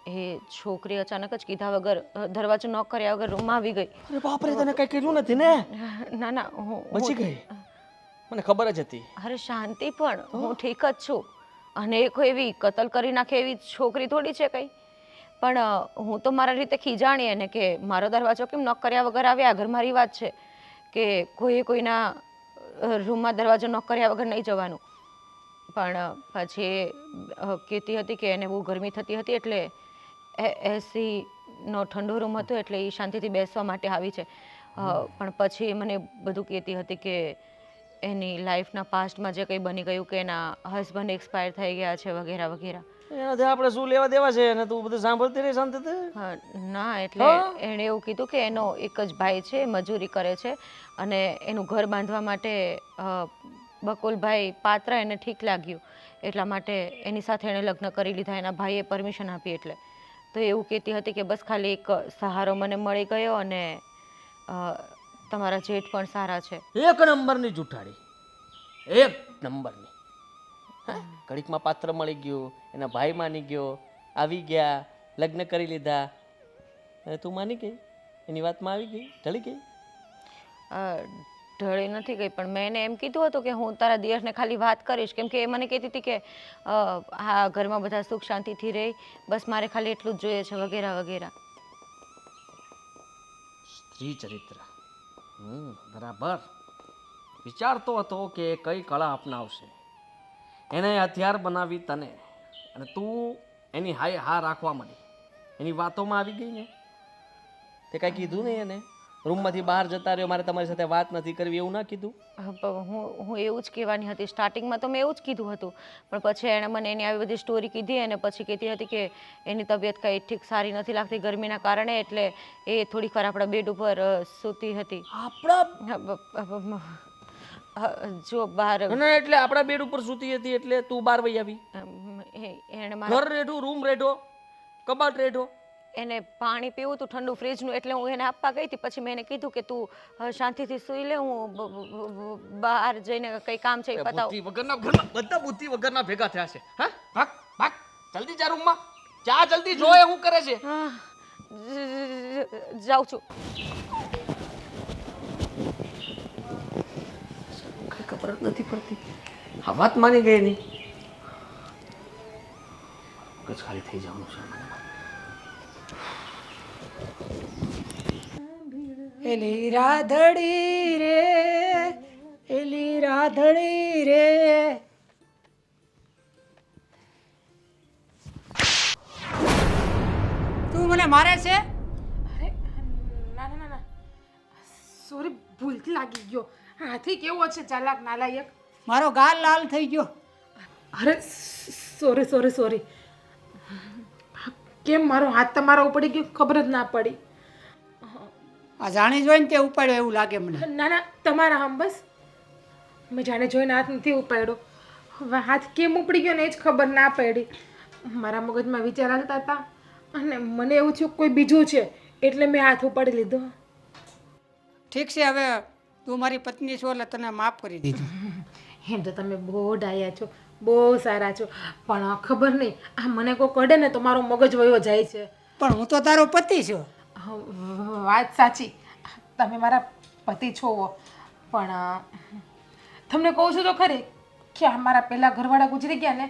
એ છોકરી અચાનક જ કીધા વગર દરવાજો નોક કર્યા વગર રૂમમાં આવી ગઈ. અરે બાપરે, તને કઈ કર્યું નથી ને? ના ના, હું બચી ગઈ, મને ખબર જ હતી. અરે શાંતિ, પણ હું ઠીક જ છું, અને એ કોઈ એવી કતલ કરી નાખે એવી છોકરી થોડી છે કંઈ. પણ હું તો મારા રીતે ખીજાણી એને કે મારો દરવાજો કેમ નોક કર્યા વગર આવ્યા. ઘરમાં રિવાજ છે કે કોઈના રૂમમાં દરવાજો નોક કર્યા વગર નહીં જવાનું. પણ પછી કહેતી હતી કે એને બહુ ગરમી થતી હતી, એટલે એસીનો ઠંડો રૂમ હતો એટલે એ શાંતિથી બેસવા માટે આવી છે. પણ પછી મને બધું કહેતી હતી કે એની લાઈફના પાસ્ટમાં જે કંઈ બની ગયું, કે એના હસબન્ડ એક્સપાયર થઈ ગયા છે વગેરે વગેરે. એનાથી આપણે શું લેવા દેવા છે? અને તું બધું સાંભળતી રહી શાંતિથી? ના, એટલે એણે એવું કીધું કે એનો એક જ ભાઈ છે, મજૂરી કરે છે, અને એનું ઘર બાંધવા માટે બકુલભાઈ પાત્ર એને ઠીક લાગ્યું, એટલા માટે એની સાથે એણે લગ્ન કરી લીધા. એના ભાઈએ પરમિશન આપી. એટલે તો એવું કહેતી હતી કે બસ ખાલી એક સહારો મને મળી ગયો, અને તમારા જેઠ પણ સારા છે. એક નંબરની જૂઠાડી, એક નંબરની. ઘડીકમાં પાત્ર મળી ગયું, એના ભાઈ માની ગયો, આવી ગયા, લગ્ન કરી લીધા, અને તું માની ગઈ, એની વાતમાં આવી ગઈ, ઢળી ગઈ. ઢળી નથી ગઈ, પણ મેં એને એમ કીધું હતું કે હું તારા દિયરને ખાલી વાત કરીશ, કેમ કે એ મને કહેતી હતી કે હા ઘરમાં બધા સુખ શાંતિથી રહે, બસ મારે ખાલી એટલું જ જોઈએ છે વગેરે વગેરે. સ્ત્રી ચરિત્ર, બરાબર. વિચારતો હતો કે કઈ કળા અપનાવશે, એને હથિયાર બનાવી તને, અને તું એની હાય હા રાખવા માંડી, એની વાતોમાં આવી ગઈ ને. તે કાંઈ કીધું નહીં એને? રૂમમાંથી બહાર જતા રહ્યો, મારે તમારી સાથે વાત નથી કરવી, એવું ના કીધું? હું એવું જ કહેવાની હતી. સ્ટાર્ટિંગમાં તો મેં એવું જ કીધું હતું, પણ પછી એણે મને એની આવી બધી સ્ટોરી કીધી, અને પછી કહેતી હતી કે એની તબિયત કંઈ ઠીક સારી નથી લાગતી ગરમીના કારણે, એટલે એ થોડીક વાર આપણા બેડ ઉપર સૂતી હતી. જો બહાર એટલે આપણા બેડ ઉપર સૂતી હતી એટલે તું બહાર વહી આવી? એણે ઘર રેઢું, રૂમ રેઢો, કબાટ રેઢો. એને પાણી પીવું હતું ઠંડુ ફ્રીજનું, એટલે હું એને આપવા ગઈ હતી. પછી મેં એને કીધું કે તું શાંતિથી સૂઈ લે, હું બહાર જઈને કંઈ કામ છે એ પતાવું. બુદ્ધિ વગરના ઘરમાં બધા બુદ્ધિ વગરના ભેગા થયા છે. હા, ભાગ ભાગ, જલ્દી જા રૂમમાં જા, જલ્દી જોએ હું કરે છે. જાઉં છું. કઈ ખબર જ નથી પડતી, આ વાત માની ગઈ નહીં. કચ ખાલી થઈ જવાનું છે. એલી રાધડી રે, એલી રાધડી રે. તું મને મારે છે? અરે ના ના ના ના, સોરી, ભૂલથી લાગી ગયો. હાથી કેવો છે ચાલાક નાલાયક. મારો ગાલ લાલ થઈ ગયો. અરે સોરી સોરી સોરી. કેમ મારો હાથ તમારા ઉપર ગયો ખબર જ ના પડી. આ જાણી જોઈને તે ઉપાડ્યો એવું લાગે મને. ના ના, તમારા આમ બસ મેં જાણે જોઈને હાથ નથી ઉપાડ્યો. હવે હાથ કેમ ઉપડી ગયો ને એ જ ખબર ના પડી. મારા મગજમાં વિચાર આવતા હતા અને મને એવું થયું કોઈ બીજું છે, એટલે મેં હાથ ઉપાડી લીધો. ઠીક છે, હવે તું મારી પત્ની છો એટલે તને માફ કરી દીધું. એમ તો તમે બહુ ડાયા છો, બહુ સારા છો, પણ ખબર નહીં આ મને કોઈ કડે ને તો મારો મગજ વયો જાય છે. પણ હું તો તારો પતિ છું. વાત સાચી, તમે મારા પતિ છો, પણ તમને કહું છું તો ખરી કે આ મારા પહેલાં ઘરવાળા ગુજરી ગયા ને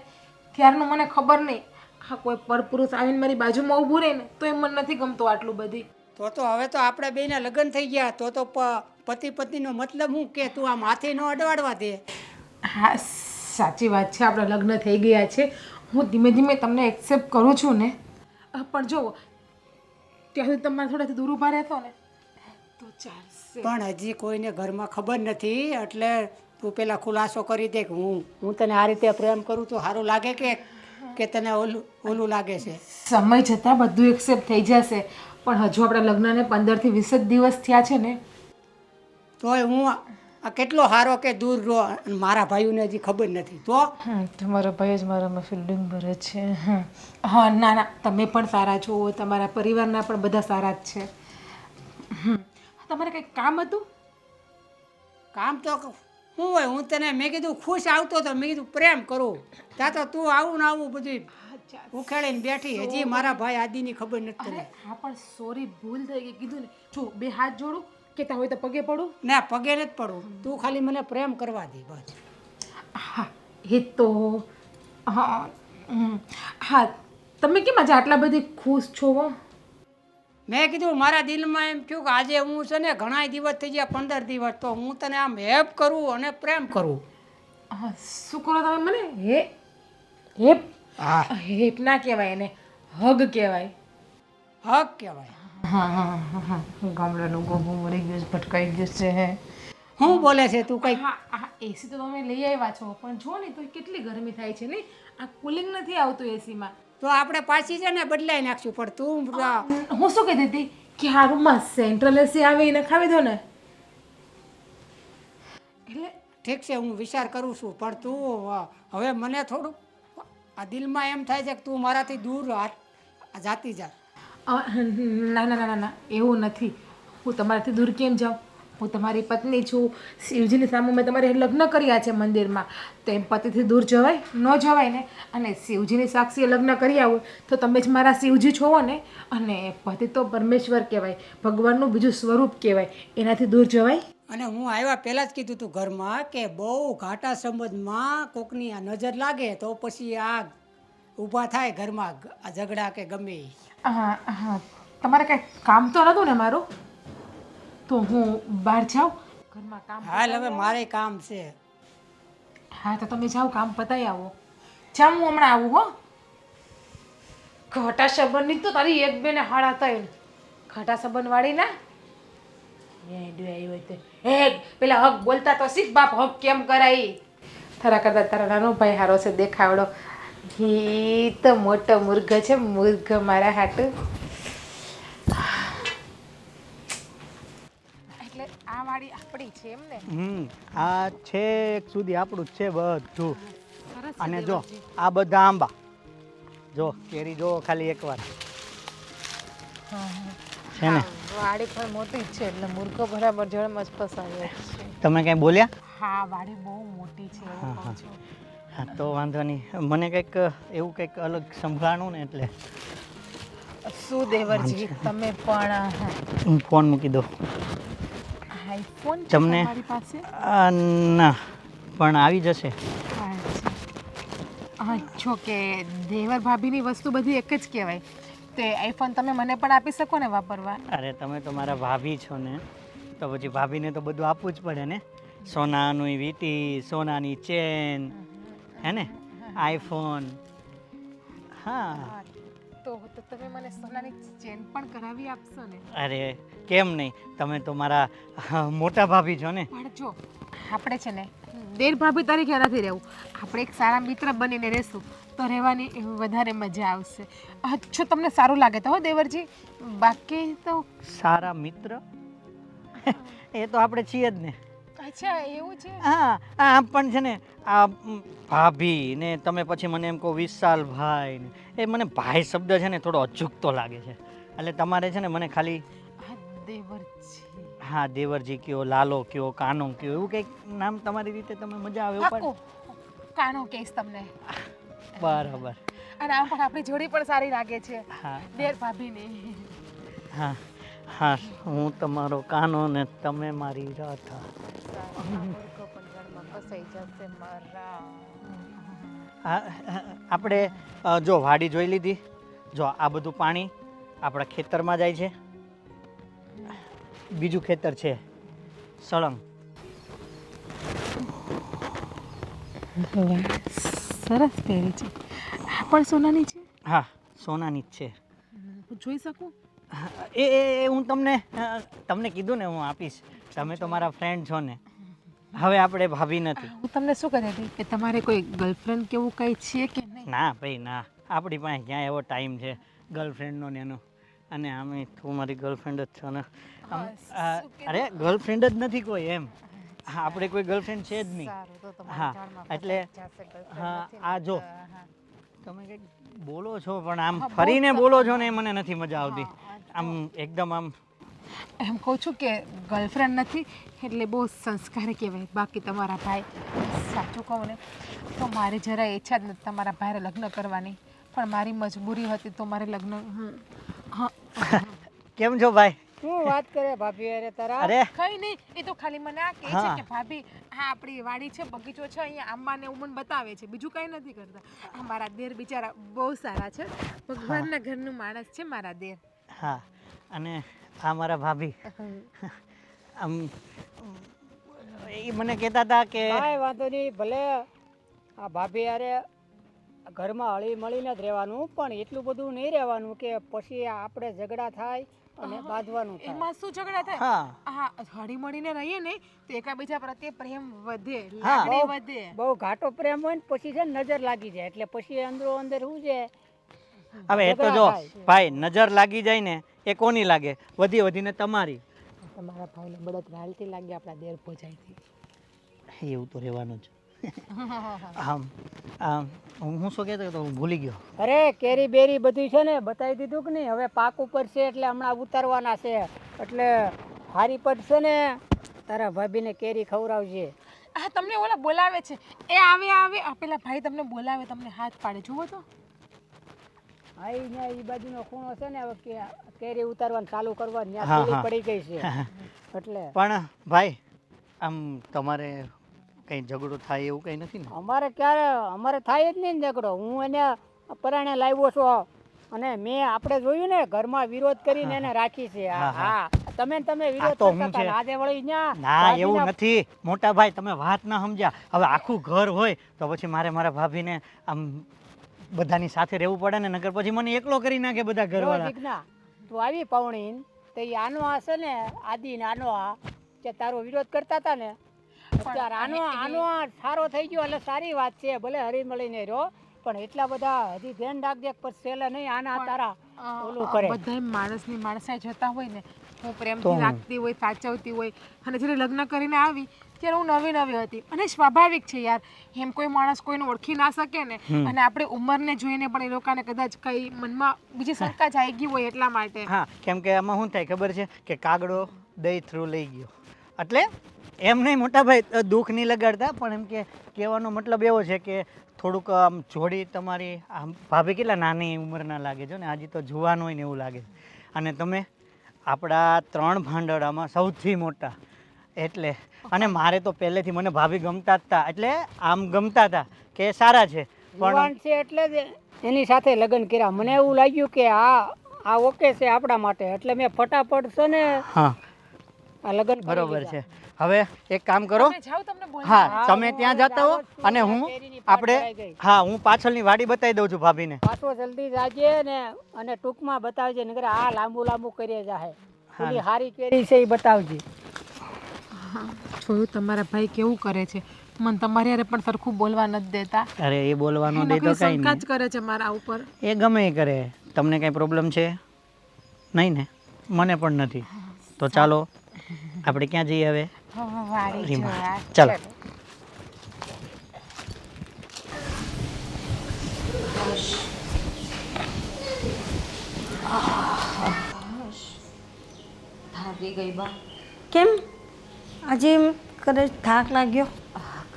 ત્યારનું મને ખબર નહીં. આ કોઈ પરપુરુષ આવીને મારી બાજુમાં ઊભું રહે ને તો એ મને નથી ગમતું આટલું બધી. તો હવે તો આપણે બેના લગ્ન થઈ ગયા તો પતિ પત્નીનો મતલબ હું કે તું આમ હાથે ન અડવાડવા દે. હા સાચી વાત છે, આપણા લગ્ન થઈ ગયા છે. હું ધીમે ધીમે તમને એક્સેપ્ટ કરું છું ને, પણ જો ત્યાં સુધી તમારે થોડાથી દૂર ઊભા રહેતો ને તો ચાલશે. પણ હજી કોઈને ઘરમાં ખબર નથી, એટલે તું પેલા ખુલાસો કરી દે કે હું તને આ રીતે પ્રેમ કરું તો સારું લાગે કે તને ઓલું લાગે છે. સમય જતાં બધું એક્સેપ્ટ થઈ જશે, પણ હજુ આપણા લગ્નને 15 થી 20 જ દિવસ થયા છે ને. તોય હું આ કેટલો સારો કે દૂર રહો અને મારા ભાઈઓને હજી ખબર નથી તો. તમારો ભાઈ જ મારામાં ફિલ્ડિંગ ભરે છે. હા ના ના, તમે પણ સારા છો, તમારા પરિવારના પણ બધા સારા જ છે. તમારે કંઈક કામ હતું? કામ તો શું હોય, હું તને મેં કીધું ખુશ આવતો તો મેં કીધું પ્રેમ કરું, ત્યાં તો તું આવું ને આવું બધું ઉખેડીને બેઠી. હજી મારા ભાઈ આદિની ખબર નથી અરે કરી. હા પણ સોરી, ભૂલ થઈ ગઈ. કીધું ને, જો 2 હાથ જોડું, કહેતા હોય તો પગે પડું. ના પગે નથી પડવું, તું ખાલી મને પ્રેમ કરવા દે બસ. હા એ તો હા હા, તમે કેમ આજે આટલા બધી ખુશ છો? મેં કીધું મારા દિલમાં એમ થયું કે આજે હું છે ને ઘણા દિવસ થઈ ગયા, 15 દિવસ, તો હું તને આમ હેપ કરું અને પ્રેમ કરું. શું કરો તમે મને? હેપ? હા હેપ ના કહેવાય, એને હગ કહેવાય. હક કહેવાય. હા હા હા, ગામડાનું ગોગું મરી ગયું છે, ભટકાઈ ગયું છે. શું બોલે છે તું કઈ? હા હા, એસી તો તમે લઈ આવ્યા છો, પણ જો ને તો કેટલી ગરમી થાય છે ને, આ કુલિંગ નથી આવતું એસીમાં. તો આપણે પાછી છે ને બદલાઈ નાખશું, પણ તું હું શું કહેતી હતી કે આ રૂમમાં સેન્ટ્રલ એસી આવે એને ખાવી દો ને. એટલે ઠીક છે, હું વિચાર કરું છું, પણ તું હવે મને થોડું આ દિલમાં એમ થાય છે કે તું મારાથી દૂર જાતી જા. ના ના ના ના, એવું નથી. હું તમારાથી દૂર કેમ જાઉં? હું તમારી પત્ની છું. શિવજીની સામે મેં તમારે લગ્ન કર્યા છે મંદિરમાં, તો એમ પતિથી દૂર જવાય? ન જવાય ને. અને શિવજીની સાક્ષીએ લગ્ન કર્યા હોય તો તમે જ મારા શિવજી છો ને. અને પતિ તો પરમેશ્વર કહેવાય, ભગવાનનું બીજું સ્વરૂપ કહેવાય, એનાથી દૂર જવાય? અને હું આવ્યા પહેલાં જ કીધું તું ઘરમાં કે બહુ ઘાટા સંબંધમાં કોકની આ નજર લાગે તો પછી આ ઊભા થાય ઘરમાં આ ઝઘડા કે ગમે એ. હા હા, તમારે કાંઈ કામ તો નહોતું ને મારું? તો હું બહાર જાઉં, ઘરમાં કામ. હાલ હવે મારે કામ છે. હા તો તમે જાઓ, કામ પતાવી આવો. જાઓ, હું હમણાં આવું હો. ઘાટા સંબંધની તો તારી એક બે ને હાડા થાય. ઘાટા સંબંધ વાળી ના પેલા હક બોલતા તો શીખ બાપ, હક કેમ કરાય. તારા કરતા તારા નાનો ભાઈ હારો છે દેખાવડો. ઈ તો મોટો મુર્ગ છે, મુર્ગ મારા હાટું. એટલે આ વાડી આપણી છે એમ ને? આ છેક સુધી આપણું જ છે બધું. અને જો આ બધા આંબા, જો કેરી જો ખાલી એકવાર છે ને. વાડી પણ મોટી જ છે, એટલે મુર્ગો બરાબર જળમાં જ ફસાયો છે. તમે કઈ બોલ્યા? હા વાડી બહુ મોટી છે એવું કહું છું. હા તો વાંધો નહીં, મને કંઈક એવું કંઈક અલગ સંભળાણું ને એટલે. શું દેવરજી, તમે પણ હું ફોન મૂકી દો. આઈફોન તમને તમારી પાસે? ના, પણ આવી જશે. હા જો કે દેવર ભાભીની વસ્તુ બધી એક જ કહેવાય, તે આઈફોન તમે મને પણ આપી શકો ને વાપરવા? અરે તમે તો મારા ભાભી છો ને, તો પછી ભાભીને તો બધું આપવું જ પડે ને. સોનાની વીંટી, સોનાની ચેન, હે ને, આઈફોન. હા તો તમે મને સોનાની ચેન પણ કરાવી આપશો ને? અરે કેમ નહીં, તમે તો મારા મોટા ભાભી છો ને. પણ જો આપણે છે ને દેર ભાભી તરીકે નથી રહેવું, આપણે એક સારા મિત્ર બનીને રહેશું તો રહેવાની વધારે મજા આવશે. જો તમને સારું લાગે તો હો દેવરજી, બાકી તો. સારા મિત્ર એ તો આપણે છીએ જ ને. અચ્છા એવું છે? હા આમ પણ છે ને, આ ભાભી ને તમે પછી મને એમ કહો વિશાલ ભાઈ ને, એ મને ભાઈ શબ્દ છે ને થોડો અજુકતો લાગે છે. એટલે તમારે છે ને મને ખાલી દેવરજી. હા દેવરજી કયો, લાલો કયો, કાનો કયો, એવું કંઈક નામ તમારી રીતે તમે મજા આવે ઉપર. કાનો કહીશ તમને. બરાબર. અને આમ પણ આપણી જોડી પણ સારી લાગે છે. હા દેર ભાભીની. હા હા, હું તમારો કાનો ને તમે મારી રાધા. આપણે જો વાડી જોઈ લીધી, જો આ બધું પાણી આપણા ખેતરમાં જાય છે, બીજું ખેતર છે સળંગ. સરસ પહેરી છે. આ પણ સોનાની છે. હા, સોનાની જ છે. હું જોઈ શકું? એ હું તમને કીધું ને હું આપીશ. તમે તો મારા ફ્રેન્ડ છો ને. હવે આપણે ભાભી નથી. હું તમને શું કહી હતી કે તમારે કોઈ ગર્લફ્રેન્ડ કેવું કંઈ છે કે નહીં? ના ભાઈ ના, આપણી પાસે ક્યાં એવો ટાઈમ છે ગર્લફ્રેન્ડનો ને એનો. અને આમે તું મારી ગર્લફ્રેન્ડ જ છો ને. અરે ગર્લફ્રેન્ડ જ નથી કોઈ એમ. હા, આપણે કોઈ ગર્લફ્રેન્ડ છે જ નહીં. હા, એટલે હા આ જો તમે કંઈક બોલો છો પણ આમ ફરીને બોલો છો ને એ મને નથી મજા આવતી. આમ એકદમ આમ એમ કહું છું કે ગર્લફ્રેન્ડ નથી એટલે બહુ સંસ્કારી કહેવાય. બાકી તમારા ભાઈ, સાચું કહું ને તો મારી જરા ઈચ્છા જ નથી તમારા ભાઈને લગ્ન કરવાની, પણ મારી મજબૂરી હતી તો મારે લગ્ન કેમ છો ભાઈ? શું વાત કરે ભાભી અરે તારા? અરે કઈ નહીં, એ તો ખાલી મને આ કહે છે કે ભાભી હા આપણી વાડી છે, બગીચો છે, અહીંયા આંબા ને એવું મને બતાવે છે, બીજું કંઈ નથી કરતા. મારા દેર બિચારા બહુ સારા છે, ભગવાનના ઘરનું માણસ છે મારા દેર. હા, અને આ મારા ભાભી. આમ એ મને કહેતા હતા કે કાંઈ વાંધો નહીં, ભલે આ ભાભી અરે ઘરમાં હળી મળીને જ રહેવાનું, પણ એટલું બધું નહીં રહેવાનું કે પછી આપણે ઝઘડા થાય અને બાંધવાનું થાય. એમાં શું ઝઘડા થાય? હા હા, હળી મળીને રહીએ ને તો એકાબીજા પ્રત્યે પ્રેમ વધે, હા, લાગણી વધે. બહુ ઘાટો પ્રેમ હોય ને પછી છે ને નજર લાગી જાય, એટલે પછી અંદરો અંદર શું છે. હવે એ તો જો ભાઈ નજર લાગી જાય ને એ કોની લાગે? વધીને તમારી. તમારા ભાઈને બળદ હાલતી લાગી આપણા દેર ભોજાઈથી. એવું તો રહેવાનું જ. આમ હું શું કહેતો હતો, હું ભૂલી ગયો. અરે કેરી બેરી બધું છે ને બતાવી દીધું કે નહીં? હવે પાક ઉપર છે એટલે હમણાં ઉતારવાના છે, એટલે હારી પડશે ને તારા ભાભીને કેરી ખવડાવજે. હા, તમને ઓલા બોલાવે છે, એ આવે આ પેલા ભાઈ તમને બોલાવે, તમને હાથ પાડે, જુઓ તો. અહીંયા એ બાજુનો ખૂણો છે ને, હવે કેરી ઉતારવાનું ચાલુ કરવાનું ત્યાં કેરી પડી ગઈ છે એટલે. પણ ભાઈ આમ તમારે કંઈ ઝઘડો થાય એવું કંઈ નથી ને? અમારે થાય જ નહીં ને ઝઘડો. હું એને પરાણે લાવ્યો છું અને મેં આપણે જોયું ને ઘરમાં વિરોધ કરીને એને રાખી છે. હા, તમે વિરોધ કરતા હતા, આજે વળી ના એવું નથી મોટા ભાઈ, તમે વાત ના સમજ્યા. હવે આખું ઘર હોય તો પછી મારા ભાભીને આમ બધાની સાથે રહેવું પડે ને, નકર પછી મને એકલો કરી નાખે બધા ઘરવાળા. તું આવી પૌણીન તો એ આનો હશે ને આદિ નાનો કે તારો વિરોધ કરતા હતા ને, અત્યારે આનો સારો થઈ ગયો એટલે સારી વાત છે, ભલે હરી મળીને રહ્યો, પણ એટલા બધા હજી ધ્યાન રાખજે પછી છેલ્લે નહીં આના તારા ઓલું કરે. બધા માણસની માણસાઈ જતા હોય ને, હું પ્રેમથી રાખતી હોય, સાચવતી હોય, અને જ્યારે લગ્ન કરીને આવી ત્યારે હું નવી હતી. અને સ્વાભાવિક છે યાર, એમ કોઈ માણસ કોઈને ઓળખી ના શકે ને, અને આપણે ઉંમરને જોઈને પણ એ લોકોને કદાચ કઈ મનમાં બીજી શંકા જાગી ગઈ હોય એટલા માટે. હા, કેમ કે આમાં શું થાય ખબર છે કે કાગડો દહીં થ્રુ લઈ ગયો, એટલે એમ નહીં મોટા ભાઈ દુઃખ નહીં લગાડતા, પણ એમ કે કહેવાનો મતલબ એવો છે કે થોડુંક આમ જોડી તમારી આમ ભાભી કેટલા નાની ઉંમરના લાગે છો ને, આજે તો જુવાન હોય ને એવું લાગે. અને તમે આપણા 3 ભાંડળામાં સૌથી મોટા, એટલે અને મારે તો પહેલેથી મને ભાભી ગમતા જ હતા, એટલે આમ ગમતા હતા કે સારા છે, પણ છે એટલે જ એની સાથે લગ્ન કર્યા. મને એવું લાગ્યું કે આ ઓકે છે આપણા માટે, એટલે મેં ફટાફટ છે ને હા આ લગ્ન બરોબર છે. હવે એક કામ કરો, જાઓ, તમને બોલ. હા તમે ત્યાં જતા હો અને હું પાછળની વાડી બતાવી દઉં છું ભાભીને. પાછો જલ્દી જાજે ને, અને ટૂંકમાં બતાવજે, નકર આ લાંબુ કરી જાહે. પેલી હારી કેરી છે એ બતાવજે. જોયું તમારા ભાઈ કેવું કરે છે, મને તમારી હારે પણ સરખું બોલવા નથી દેતા. અરે એ બોલવાનું દે તો કઈ શંકા જ કરે છે મારા ઉપર. એ ગમે એ કરે. તમને કઈ પ્રોબ્લેમ છે નહીં ને? મને પણ નથી. તો ચાલો આપણે ક્યાં જઈએ હવે? વાડી જોવા. ચાલો. થાકી ગઈ બા. કેમ આજે એમ કરે? થાક લાગ્યો?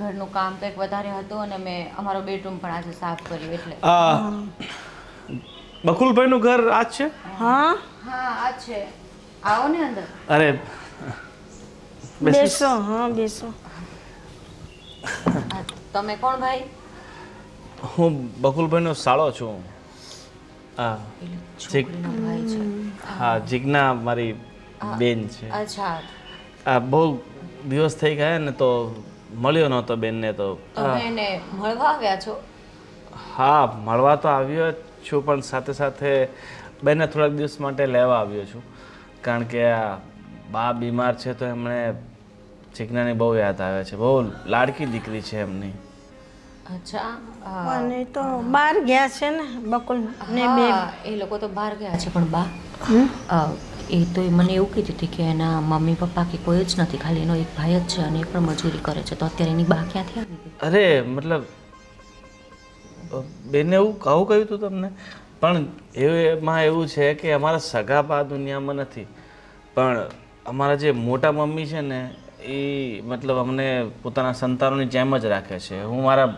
ઘરનું કામ કંઈક વધારે હતું અને મેં અમારો બેડરૂમ પણ આજે સાફ કર્યું એટલે. બકુલભાઈનું ઘર આ જ છે? હા હા આ છે, આવો ને અંદર. અરે બેસો. હા બેસો. તમે કોણ ભાઈ? હું બકુલભાઈનો સાળો છું. છોકરીનો ભાઈ છે. હા, જીજ્ઞા મારી બેન છે. અચ્છા, આ બહુ દિવસ થઈ ગયા ને તો મળ્યો નહોતો બેનને તો. તમે એને મળવા આવ્યા છો? હા, મળવા તો આવ્યો જ છું, પણ સાથે સાથે બેનને થોડાક દિવસ માટે લેવા આવ્યો છું. કારણ કે આ બા બીમાર છે તો એમણે ચીકનાની બહુ યાદ આવે છે. બહુ લાડકી દીકરી છે એમની. અચ્છા, અને એ તો બહાર ગયા છે ને બકુલ ને બે. હા, એ લોકો તો બહાર ગયા છે, પણ બા એ તો મને એવું કીધી હતી કે એના મમ્મી પપ્પા કે કોઈ જ નથી, ખાલી એનો એક ભાઈ જ છે અને એ પણ મજૂરી કરે છે. તો અત્યારે એની બા ક્યાંથી આવી ગઈ? અરે મતલબ બેને એવું કહું કહ્યું હતું તમને, પણ એમાં એવું છે કે અમારા સગા બા દુનિયામાં નથી, પણ અમારા જે મોટા મમ્મી છે ને એ મતલબ અમને પોતાના સંતાનોની જેમ જ રાખે છે. હું મારા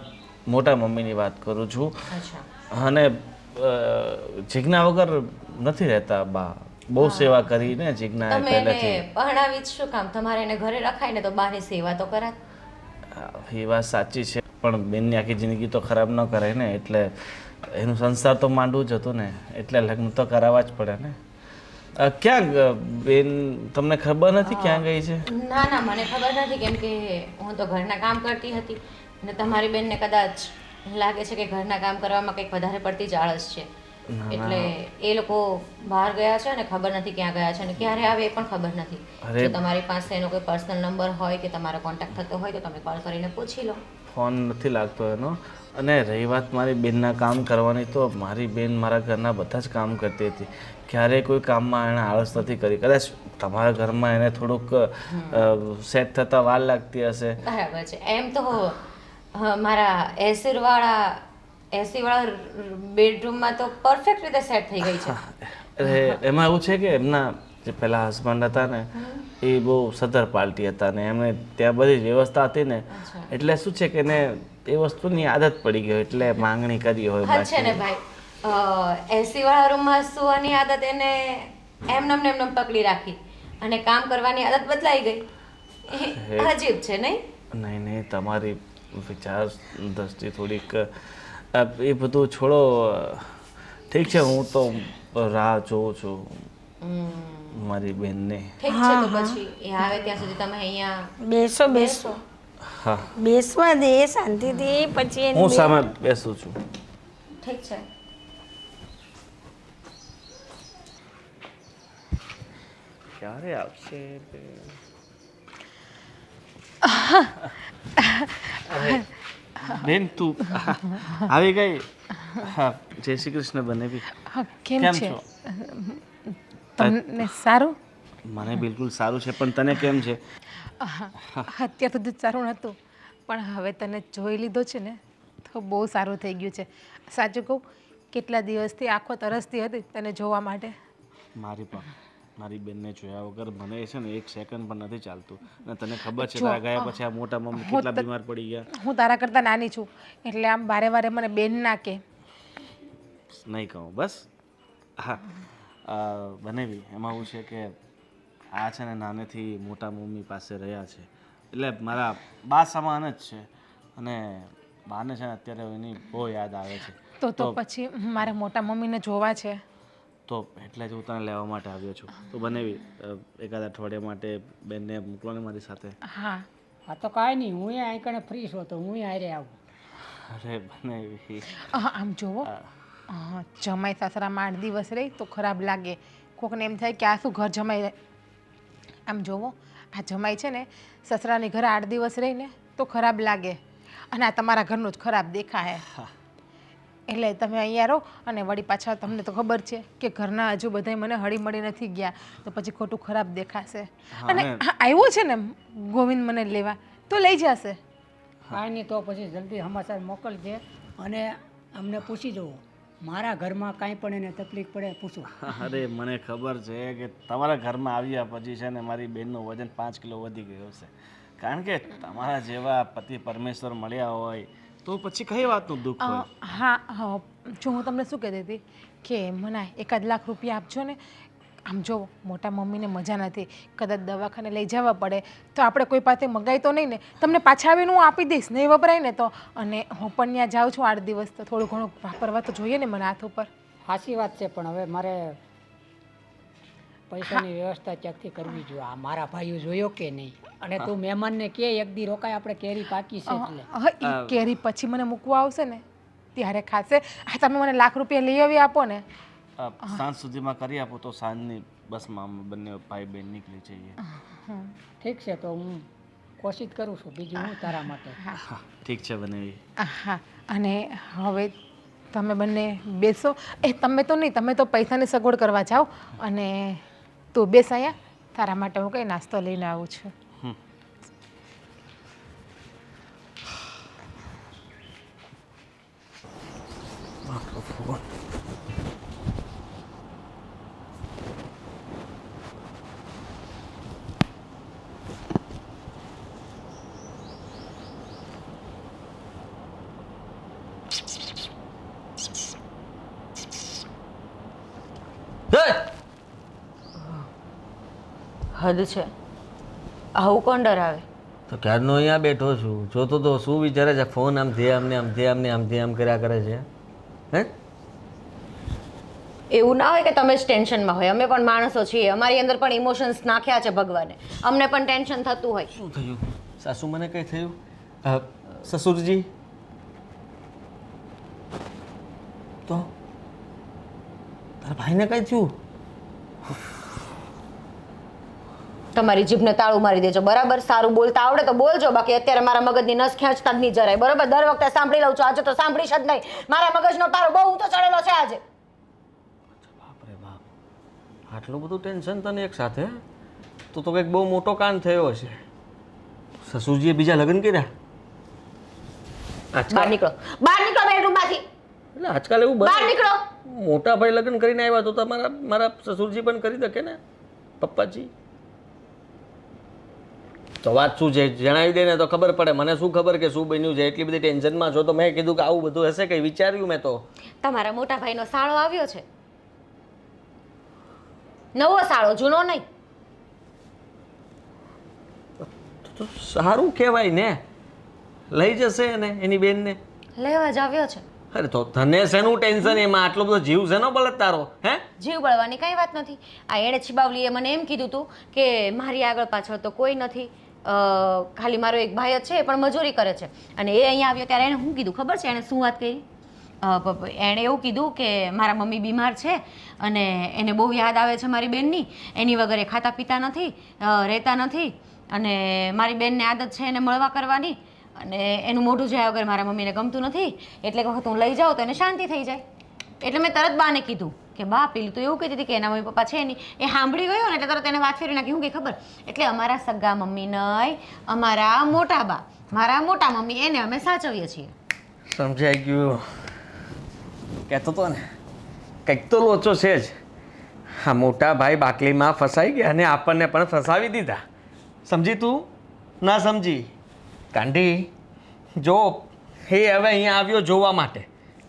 મોટા મમ્મીની વાત કરું છું. અચ્છા, અને જીજ્ઞા વગર નથી રહેતા બા. બહુ સેવા કરી ને જીજ્ઞાએ તમે એને પહેલેથી. પરણાવી જ શું કામ? તમારે એને ઘરે રખાય ને તો બાની સેવા તો કરાત. એ વાત સાચી છે, પણ બેનની આખી જિંદગી તો ખરાબ ન કરે ને, એટલે એનું સંસાર તો માંડવું જ હતું ને, એટલે લગ્ન તો કરાવવા જ પડે ને. ક્યાં બેન તમને ખબર નથી ક્યાં ગઈ છે? ના ના, મને ખબર નથી, કેમ કે હું તો ઘરના કામ કરતી હતી અને તમારી બેનને કદાચ લાગે છે કે ઘરના કામ કરવામાં કંઈક વધારે પડતી જ આળસ છે, એટલે એ લોકો બહાર ગયા છે અને ખબર નથી ક્યાં ગયા છે અને ક્યારે આવે એ પણ ખબર નથી. જો તમારી પાસે એનો કોઈ પર્સનલ નંબર હોય કે તમારો કોન્ટેક્ટ થતો હોય તો તમે કોલ કરીને પૂછી લો. ફોન નથી લાગતો એનો. અને રહી વાત મારી બેનના કામ કરવાની, તો મારી બેન મારા ઘરના બધા જ કામ કરતી હતી. ક્યારેય કોઈ કામમાં એણે આળસ નથી કરી. કદાચ તમારા ઘરમાં એને થોડુંક સેટ થતાં વાર લાગતી હશે. બરાબર છે. એમ તો મારા એસી વાળા બેડરૂમમાં તો પરફેક્ટ રીતે સેટ થઈ ગઈ છે. અરે એમાં એવું છે કે એમના જે પહેલા હસબન્ડ હતા ને એ બહુ સદર પાર્ટી હતા ને એમને ત્યાં બધી વ્યવસ્થા હતી ને, એટલે શું છે કે એને એ વસ્તુની આદત પડી ગઈ, એટલે માંગણી કરી હોય. હા છે ને ભાઈ, એસી વાળા રૂમમાં સુવાની આદત એને એમનેમ પકડી રાખી અને કામ કરવાની આદત બદલાઈ ગઈ. અજીબ છે નહીં? નહીં, તમારી વિચાર દ્રષ્ટિ થોડીક એ બધું છોડો. ઠીક છે, હું તો રાહ જોઉં છું મારી બેનને. ઠીક છે, તો પછી એ આવે ત્યાં સુધી તમે અહીંયા બેસો બેસો, હા, બેસવા દે શાંતિથી, પછી એની હું સામે બેસું છું. ઠીક છે. ક્યારે આવશે બેન? તું આવી ગઈ? હા, જય શ્રી કૃષ્ણ બનેવી. હા, કેમ છે? છો? તમને સારું? મને બિલકુલ સારું છે, પણ તને કેમ છે? અત્યાર સુધી સારું નહોતું, પણ હવે તને જોઈ લીધો છે ને તો બહુ સારું થઈ ગયું છે. સાચું કહું, કેટલા દિવસથી આંખો તરસતી હતી તને જોવા માટે. મારી બેનને જોયા વગર મને છે ને એક સેકન્ડ પણ નથી ચાલતું. અને તને ખબર છે તારા ગયા પછી આ મોટા મમ્મી કેટલા બીમાર પડી ગયા. હું તારા કરતાં નાની છું, એટલે આમ વારે વારે મને બેન ના કે. નહીં કહું બસ. હા, બનેવી એમાં એવું છે કે આ છે ને નાનેથી મોટા મમ્મી પાસે રહ્યા છે, એટલે મારા બા સમાન જ છે. અને બાને છે ને અત્યારે એની બહુ યાદ આવે છે. તો પછી મારે મોટા મમ્મીને જોવા છે. તો એટલે જ હું તને લેવા માટે આવ્યો છું. તો બનેવી એકાદ અઠવાડિયા માટે બેનને મોકલો ને મારી સાથે. હા હા તો કાંઈ નહીં, હું અહીં કણે ફ્રી છું તો હું હારે આવું. અરે બનેવી, આમ જોવો, જમાઈ સાસરામાં 8 દિવસ રહી તો ખરાબ લાગે. કોકને એમ થાય કે આ શું ઘર જમાઈ. આમ જોવો, આ જમાઈ છે ને સસરાની ઘરે 8 દિવસ રહીને તો ખરાબ લાગે, અને આ તમારા ઘરનું જ ખરાબ દેખાય. એટલે તમે અહીંયા રહો, અને વળી પાછા તમને તો ખબર છે કે ઘરના હજુ બધાય મને હળી મળી નથી ગયા, તો પછી ખોટું ખરાબ દેખાશે. અને આવ્યો છે ને ગોવિંદ મને લેવા, તો લઈ જશે. કાંઈ નહીં, તો પછી જલ્દી સમાચાર મોકલજે અને અમને પૂછી જુઓ. મારા ઘરમાં કાંઈ પણ એને તકલીફ પડે પૂછો. અરે મને ખબર છે કે તમારા ઘરમાં આવ્યા પછી છે ને મારી બેનનું વજન 5 કિલો વધી ગયું છે. કારણ કે તમારા જેવા પતિ પરમેશ્વર મળ્યા હોય તો પછી કઈ વાતનું દુઃખ હોય? હા, જો હું તમને શું કહેતી હતી કે મને 1 લાખ રૂપિયા આપજો ને. આમ જો મોટા મમ્મીને મજા નથી, કદાચ દવાખાને લઈ જવા પડે તો આપણે કોઈ પાસે મંગાઈ તો નહીં ને, તમને પાછા આવીને હું આપી દઈશ, નહીં વપરાય ને તો. અને હું પણ ત્યાં જાઉં છું 8 દિવસ, તો થોડું ઘણું વાપરવા તો જોઈએ ને મને હાથ ઉપર. સાચી વાત છે, પણ હવે મારે પૈસાની વ્યવસ્થા ક્યાંકથી કરવી જોઈએ. આ મારા ભાઈઓ જોયો કે નહીં? અને તું મહેમાનને કે એક દી રોકાય, આપણે કેરી પાકી છે એટલે. હા એ કેરી પછી મને મૂકવા આવશે ને ત્યારે ખાશે. હા તમે મને લાખ રૂપિયા લઈ આવી આપો ને. સાંજ સુધીમાં કરી આપો તો સાંજની બસમાં અમે બંને ભાઈ બહેન નીકળી જઈએ. ઠીક છે, તો હું કોશિશ કરું છું. બીજું હું તારા માટે. હા ઠીક છે બનેવી. હા અને હવે તમે બંને બેસો. તમે તો નહીં, તમે તો પૈસાની સગવડ કરવા જાઓ. અને તું બેસ અહીંયા, તારા માટે હું કંઈ નાસ્તો લઈને આવું છું. હદ છે, આવું કોણ ડરાવે? તો ક્યારનો અહીંયા બેઠો છું, જોતો તો શું વિચારે છે? ફોન આમથી આમ કર્યા કરે છે. હે એવું ના હોય કે તમે જ ટેન્શનમાં હોય. અમે પણ માણસો છીએ, અમારી અંદર પણ ઇમોશન્સ નાખ્યા છે ભગવાને. અમને પણ ટેન્શન થતું હોય. શું થયું સાસુ? મને કંઈ થયું? સસુરજી તો તારા ભાઈને કંઈ થયું? તમારી જીભને તાળું મારી દેજો, બરાબર? સારું બોલતા આવડે તો બોલજો, બાકી અત્યારે મારા મગજની નસ ખેંચતા જ નહીં જરાય, બરાબર? દર વખતે સાંભળી લઉં છું, આજે તો સાંભળીશ જ નહીં. મારા મગજનો તારો બહુ ઊંચો ચડેલો છે આજે. બાપરે બાપ, આટલું બધું ટેન્શન તને એક સાથે? તો કંઈક બહુ મોટો કાંડ થયો હશે. સસુરજીએ બીજા લગ્ન કર્યા? બહાર નીકળો, બહાર નીકળો બેડરૂમમાંથી. એટલે આજકાલ એવું બહાર નીકળો. મોટા ભાઈ લગ્ન કરીને આવ્યા તો તમારા મારા સસુરજી પણ કરી શકે ને, પપ્પાજી. તો વાત શું છે જણાવી દે ને તો ખબર પડે. મને શું ખબર કે શું બન્યું છે? એટલી બધી ટેન્શનમાં છો તો મેં કીધું કે આવું બધું હશે, કંઈ વિચાર્યું મેં તો. તમારા મોટા ભાઈનો સાળો આવ્યો છે, નવો સાળો, જૂનો નહીં. તો સારું કહેવાય ને, લઈ જશે ને એની બેનને લેવા જ આવ્યો છે. અરે તો તને શેનું ટેન્શન? એમાં આટલો બધો જીવ શેનો બળદ તારો? હે જીવ બળવાની કઈ વાત નથી. આ એણે છીબાવલીએ મને એમ કીધું હતું કે મારી આગળ પાછળ તો કોઈ નથી, ખાલી મારો એક ભાઈ જ છે, એ પણ મજૂરી કરે છે. અને એ અહીંયા આવ્યો ત્યારે એણે શું કીધું ખબર છે? એણે શું વાત કરી? એણે એવું કીધું કે મારા મમ્મી બીમાર છે અને એને બહુ યાદ આવે છે મારી બેનની, એની વગર એ ખાતા પીતા નથી, રહેતા નથી, અને મારી બેનને આદત છે એને મળવા કરવાની, અને એનું મોઢું જોયા વગર મારા મમ્મીને ગમતું નથી, એટલે વખત હું લઈ જાઉં તો એને શાંતિ થઈ જાય. એટલે મેં તરત બાને કીધું કે બા પેલું તો એવું કહેતી હતી કે એના મમ્મી પપ્પા છે નહીં. એ સાંભળી ગયો ને એટલે તરત એને વાત ફેરી નાખી. હું કંઈ ખબર? એટલે અમારા સગા મમ્મી નહીં, અમારા મોટા બા, મારા મોટા મમ્મી, એને અમે સાચવીએ છીએ. સમજાઈ ગયું. કહેતો તો ને કંઈક તો લોચો છે જ. હા, મોટા ભાઈ બાકલીમાં ફસાઈ ગયા અને આપણને પણ ફસાવી દીધા. સમજી તું? ના સમજી? કાંડી જો એ હવે અહીંયા આવ્યો જોવા માટે,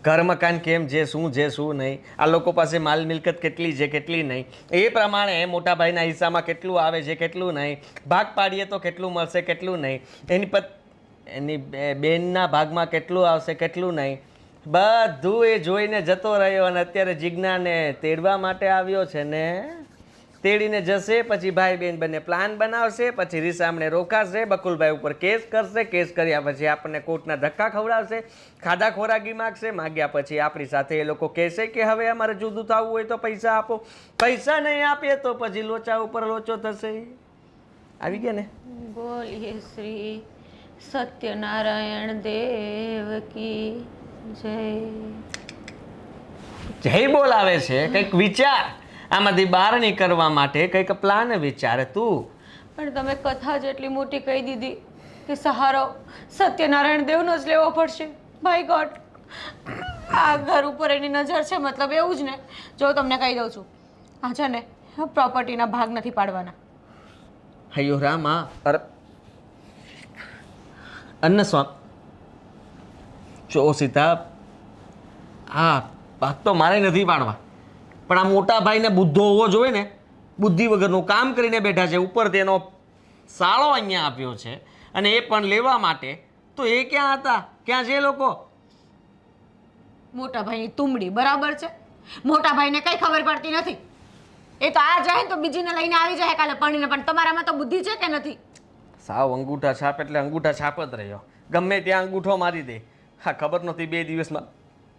ઘર મકાન કેમ છે, શું નહીં, આ લોકો પાસે માલ મિલકત કેટલી છે કેટલી નહીં, એ પ્રમાણે મોટા ભાઈના હિસ્સામાં કેટલું આવે છે કેટલું નહીં, ભાગ પાડીએ તો કેટલું મળશે કેટલું નહીં, એની બેનના ભાગમાં કેટલું આવશે કેટલું નહીં, બધું એ જોઈને જતો રહ્યો. અને અત્યારે જીજ્ઞાને તેડવા માટે આવ્યો છે ને, તેડીને જશે, પછી ભાઈ બેન બંને પ્લાન બનાવશે, પછી રીસામણે રોકાશે, બકુલભાઈ ઉપર કેસ કરશે, કેસ કર્યા પછી આપણને કોર્ટના ધક્કા ખવડાવશે, ખાધા ખોરાકી માગશે, માગ્યા પછી આપણી સાથે એ લોકો કહેશે કે હવે અમારે જુદું થવું હોય તો પૈસા આપો, પૈસા નહીં આપીએ તો પછી લોચા ઉપર લોચો થશે. આવી ગયા ને? બોલીએ શ્રી સત્યનારાયણ દેવ કી જય. જય બોલાવે છે. કંઈક વિચાર, આમાંથી બહાર નીકળવા માટે કંઈક પ્લાન વિચારે તું. પણ તમે કથા જ એટલી મોટી કહી દીધી કે સહારો સત્યનારાયણ દેવનો જ લેવો પડશે. માય ગોડ, આ ઘર ઉપર એની નજર છે, મતલબ એવું જ ને? જો તમને કહી દઉં છું, આ છે ને પ્રોપર્ટીના ભાગ નથી પાડવાના. હૈયો રામા, અરે અન્ન સ્વામ જો સીતા, હા ભાગ તો મારે નથી પાડવા, પણ આ મોટા ભાઈને બુદ્ધો હોવો જોઈએ ને. બુદ્ધિ વગરનું કામ કરીને બેઠા છે. ઉપર તેનો સાળો અહીંયા આપ્યો છે અને એ પણ લેવા માટે. તો એ ક્યાં હતા? ક્યાં છે લોકો? મોટા ભાઈની તુંબડી, બરાબર છે? મોટા ભાઈને કઈ ખબર પડતી નથી. એ તો આ જાય ને તો બીજીને લઈને આવી જાય કાલે પરણીને, પણ તમારામાં તો બુદ્ધિ છે કે નથી? સાવ અંગૂઠા છાપ એટલે અંગૂઠા છાપ જ રહ્યો. ગમે ત્યાં અંગૂઠો મારી દે. હા, ખબર નહોતી 2 દિવસમાં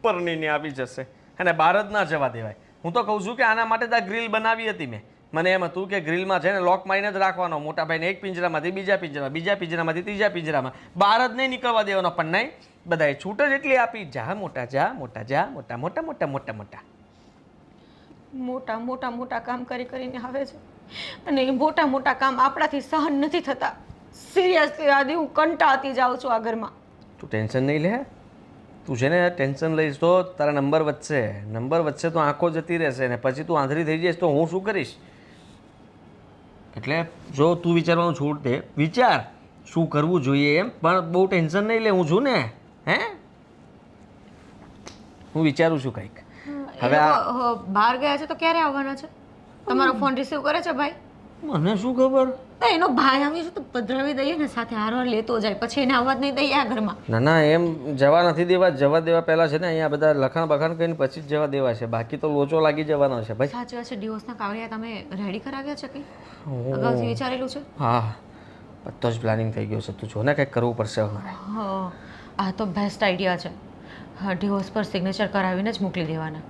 પરણીને આવી જશે અને બહાર જ ના જવા દેવાય. હું તો કહું છું કે આના માટે તો ગ્રીલ બનાવી હતી મેં. મને એમ હતું કે ગ્રીલમાં છે ને લોક મારીને જ રાખવાનો. મોટા ભાઈને એક પિંજરામાંથી બીજા પિંજરામાં, બીજા પિંજરામાંથી ત્રીજા પિંજરામાં, બહાર જ નહીં નીકળવા દેવાનો. પણ નહીં, બધાએ છૂટ જ એટલી આપી, જા મોટા, જા મોટા, જા મોટા, મોટા મોટા મોટા મોટા. મોટા મોટા મોટા કામ કરીને આવે છે અને એ મોટા મોટા કામ આપણાથી સહન નથી થતા. સિરિયસલી આદિ, હું કંટાળતી જાઉં છું આ ઘરમાં. તું ટેન્શન નહીં લે. તું છે ને ટેન્શન લઈશ તો તારા નંબર વધશે તો આંખો જતી રહેશે ને પછી તું આંધળી થઈ જઈશ તો હું શું કરીશ? એટલે જો તું વિચારવાનું છોડ દે, વિચાર શું કરવું જોઈએ એમ, પણ બહુ ટેન્શન નહીં લે. હું છું ને, હે? હું વિચારું છું કંઈક. હવે બહાર ગયા છે તો ક્યારે આવવાના છે? તમારો ફોન રિસીવ કરે છે ભાઈ? મને શું ખબર? તો એનો ભાઈ આવી છે તો પધરાવી દઈએ ને, સાથે હારવાર લેતો જાય, પછી એને આવવા જ નહીં દઈએ આ ઘરમાં. ના ના, એમ જવા નથી દેવા. જવા દેવા પહેલાં છે ને અહીંયા બધા લખાણ બખાણ કરીને પછી જ જવા દેવા છે, બાકી તો લોચો લાગી જવાનો છે ભાઈ. સાચી વાત છે. ડિવોર્સના કાગળિયા તમે રેડી કરાવ્યા છે કંઈ? અગાઉથી વિચારેલું છે? હા, બધો જ પ્લાનિંગ થઈ ગયો છે. તું જો ને કંઈક કરવું પડશે અમારે. હા, આ તો બેસ્ટ આઈડિયા છે. હા, ડિવોર્સ પર સિગ્નેચર કરાવીને જ મોકલી દેવાના.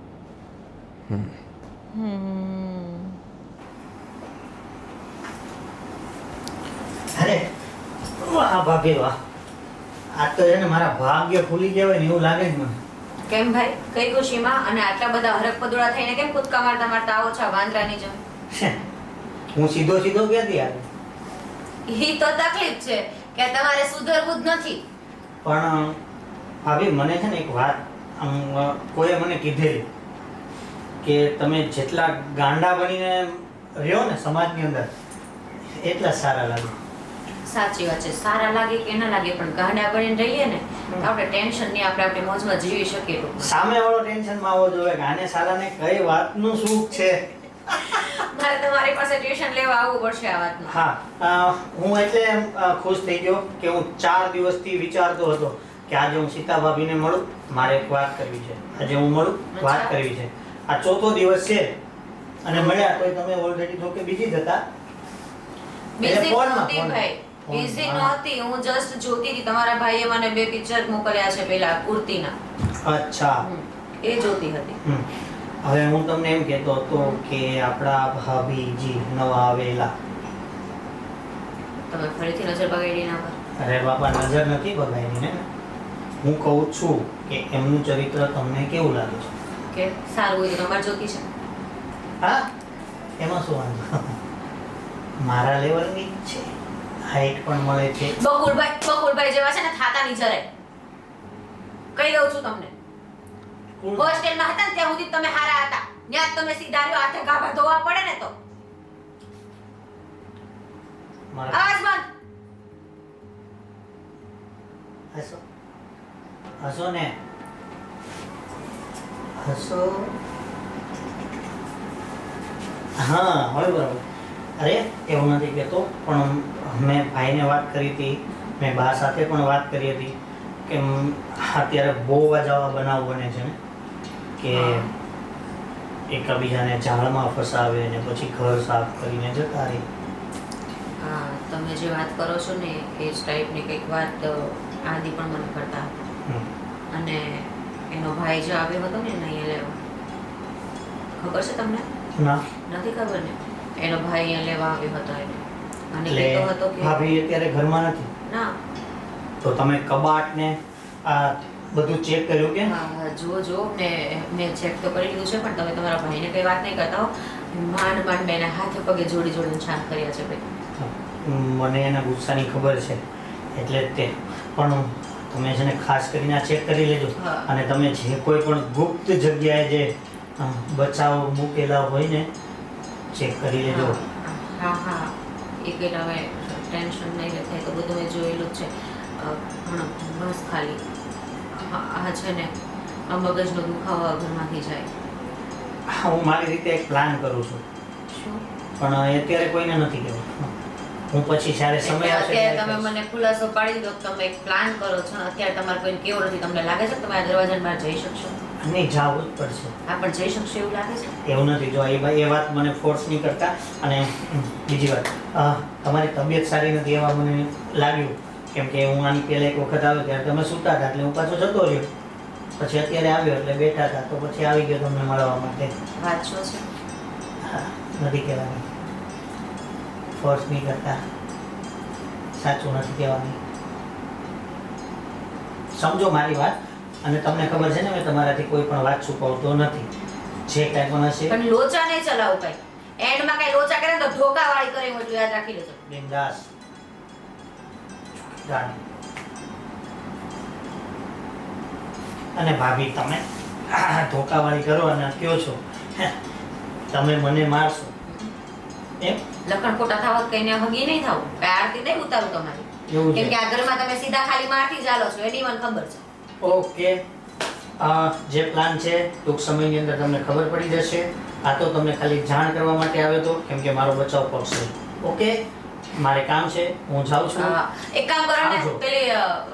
અરે વાહ ભાભી વાહ, આ તો છે ને મારા ભાગ્ય ખુલી ગયા હોય ને એવું લાગે છે મને. કેમ ભાઈ, કઈ ખુશીમાં? અને આટલા બધા હરક પદુડા થઈને કેમ કૂદકા મારતા મારતા આવો છો વાંદરાની જેમ? હું સીધો ક્યાંથી આવ્યો? ઈ તો તકલીફ છે કે તમારે સુધરવું જ નથી. પણ ભાભી મને છે ને એક વાત કોઈએ મને કીધેલી કે તમે જેટલા ગાંડા બનીને રહ્યો ને સમાજની અંદર એટલા સારા લાગે. સાચી વાત છે. સારા લાગે કે ના લાગે, પણ ગાંડા બનીને રહીએ ને તો આપણે ટેન્શન નહીં, આપણે આપણી મોજમાં જીવી શકીએ. સામે વાળો ટેન્શનમાં આવવો જોઈએ કે આને સાલાને કઈ વાતનું સુખ છે. મારે તમારી પાસે ટ્યુશન લેવા આવવું પડશે આ વાતનું. હા, હું એટલે ખુશ થઈ ગયો કે હું 4 દિવસથી વિચારતો હતો કે આજે હું સીતા ભાભીને મળું, મારે એક વાત કરવી છે. આજે હું મળું, વાત કરવી છે. આ 4થો દિવસ છે અને મળ્યા તોય તમે ઓલરેડી જો કે બીજી જ હતા. બિઝી નહોતી ભાઈ, બિઝી નહોતી. હું જસ્ટ જોતી હતી. તમારા ભાઈએ મને 2 પિક્ચર મોકલ્યા છે પેલા કુર્તીના. અચ્છા, એ જોતી હતી. હવે હું તમને એમ કહેતો હતો કે આપણા ભાભીજી નવા આવેલા. તમે ફરીથી નજર બગાડી ના કરો. અરે બાપા, નજર નથી બગાડી ને. હું કહું છું કે એમનું ચરિત્ર તમને કેવું લાગે છે? કે સારું હોય તો તમારે જોતી છે. હા, એમાં શું વાંધો? મારા લેવલની જ છે, હાઈટ પણ મળે છે. બકુલભાઈ જેવા છે ને થાતા નહીં જરાય. કહી દઉં છું તમને. હોસ્ટેલમાં હતા ને ત્યાં સુધી તમે હારા હતા. ત્યાં તમે સીધા રહ્યો, હાથે ગાભા ધોવા પડે ને તો આવાજ બંધ. હસો હસો ને, હસો. હા, હવે બરાબર. અરે એવું નથી કહેતો, પણ મેં ભાઈને વાત કરી હતી, મેં બા સાથે પણ વાત કરી હતી કે અત્યારે બહુ આવા બનાવ બને છે ને કે એકબીજાને ઝાડમાં ફસાવે ને પછી ઘર સાફ કરીને જતા રહે. હા, તમે જે વાત કરો છો ને એ જ ટાઈપની કંઈક વાત આદિ પણ મને કરતા હતા. અને એનો ભાઈ જે આવ્યો હતો ને અહીંયા લેવા, ખબર છે તમને? ના, નથી ખબર ને? એનો ભાઈ અહીંયા લેવા આવ્યો હતો એને, અને એટલે કહેતો હતો કે ભાભી અત્યારે ઘરમાં નથી. ના. તો તમે કબાટ ને આ બધું ચેક કર્યું કે? હા, જો મેં ચેક તો કરી લીધું છે, પણ તમે તમારા ભાઈને કઈ વાત નહીં કરતા હો. માંડ બેના હાથે પગે જોડીને શાંત કર્યા છે ભાઈ. મને એના ગુસ્સાની ખબર છે, એટલે જ તે. પણ તમે છે ને ખાસ કરીને આ ચેક કરી લેજો. અને તમે જે કોઈ પણ ગુપ્ત જગ્યાએ જે બચાવ મૂકેલા હોય ને ચેક કરી લેજો. હા, એ કંઈ હવે ટેન્શન નહીં થાય તો બધું મેં જોયેલું જ છે. પણ બસ ખાલી આ છે ને આ મગજનો દુખાવો ઘરમાંથી જાય. હું મારી રીતે એક પ્લાન કરું છું, શું? પણ અત્યારે કોઈને નથી કહેવું. હું પછી જ્યારે સમય આવશે અત્યારે તમે મને ખુલાસો પાડી દો. તમે એક પ્લાન કરો છો, અત્યારે તમારે કોઈને કેવું નથી. તમને લાગે છે કે તમે આ દરવાજાની બહાર જઈ શકશો? નહીં જાવું જ પડશે. હા પણ જઈ શકશે એવું લાગે છે? એવું નથી, જો એ વાત મને ફોર્સ નહીં કરતા. અને બીજી વાત, તમારી તબિયત સારી નથી એવા મને લાગ્યું, કેમ કે હું આની પહેલાં એક વખત આવ્યો ત્યારે તમે સૂતા હતા એટલે હું પાછો જતો રહ્યો, પછી અત્યારે આવ્યો એટલે બેઠા હતા તો પછી આવી ગયો તમને મળવા માટે. વાત શું છે? હા, નથી કહેવાની, ફોર્સ નહીં કરતા, સાચું નથી કહેવાની, સમજો મારી વાત. અને તમને ખબર છે ને મેં તમારાથી કોઈ પણ વાત છુપાવતો નથી, જે કાંઈ પણ હશે પણ લોચા નહીં ચલાવું કઈ. એન્ડમાં કઈ લોચા કરે ને તો ધોકા વાળી કરે એવું એટલું યાદ રાખી લેજો. બિંદાસ ગાડી. અને ભાભી તમે ધોકાવાળી કરો અને કહો છો તમે મને મારશો એમ? લખણ ખોટા થાવ કઈને હગી નહીં થાવ, કઈ આરતી નહીં ઉતારું તમારી. એવું કેમ કે છે? આ ઘરમાં તમે સીધા ખાલી મારથી જ હાલો છો એની મને ખબર છે. ઓકે, જે પ્લાન છે ટૂંક સમયની અંદર તમને ખબર પડી જશે. આ તો તમને ખાલી જાણ કરવા માટે આવ્યો હતો, કેમ કે મારો બચાવ પડશે. ઓકે, મારે કામ છે, હું જાઉં છું. હા, એક કામ કરો ને, આવજો. પેલી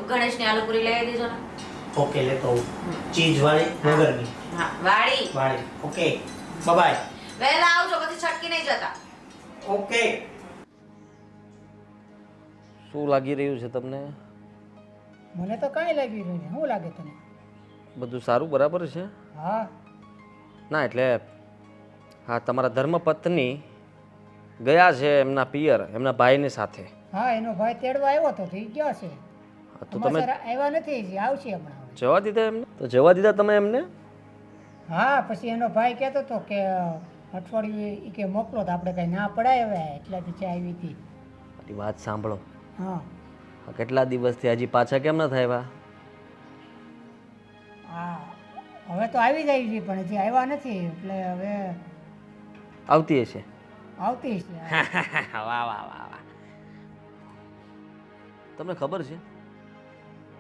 ગણેશની આલુપુરી લઈ દેજો ને. ઓકે, લેતો આવું. ચીઝ વાળી વગરની હા, વાળી. વાળી. Okay, bye. વહેલા આવજો પછી છટકી નહીં જતા. ઓકે. શું લાગી રહ્યું છે તમને? મને તો કાંઈ લાગી રહ્યું નહીં. શું લાગે તને? બધું સારું બરાબર છે? હા, ના એટલે હા, તમારા ધર્મપત્ની ગયા છે એમના પિયર, એમના ભાઈની સાથે. હા, એનો ભાઈ તેડવા આવ્યો તો થઈ ગયો છે. હા, તો તમે સમાચાર આવ્યા નથી હજી, આવશે હમણાં. જવા દીધા એમને? તો જવા દીધા તમે એમને? હા, પછી એનો ભાઈ કહેતો હતો કે અઠવાડિયું ઈ કે મોકલો તો આપણે કઈ ના પડાય હવે એટલાથી ચા આવી હતી. મારી વાત સાંભળો, હા, આ કેટલા દિવસથી હજી પાછા કેમ ન થયા? હા, હવે તો આવી જાય છે પણ હજી આવ્યા નથી એટલે હવે આવતી હશે. આવતી છે. વાહ વાહ વાહ વાહ. તમને ખબર છે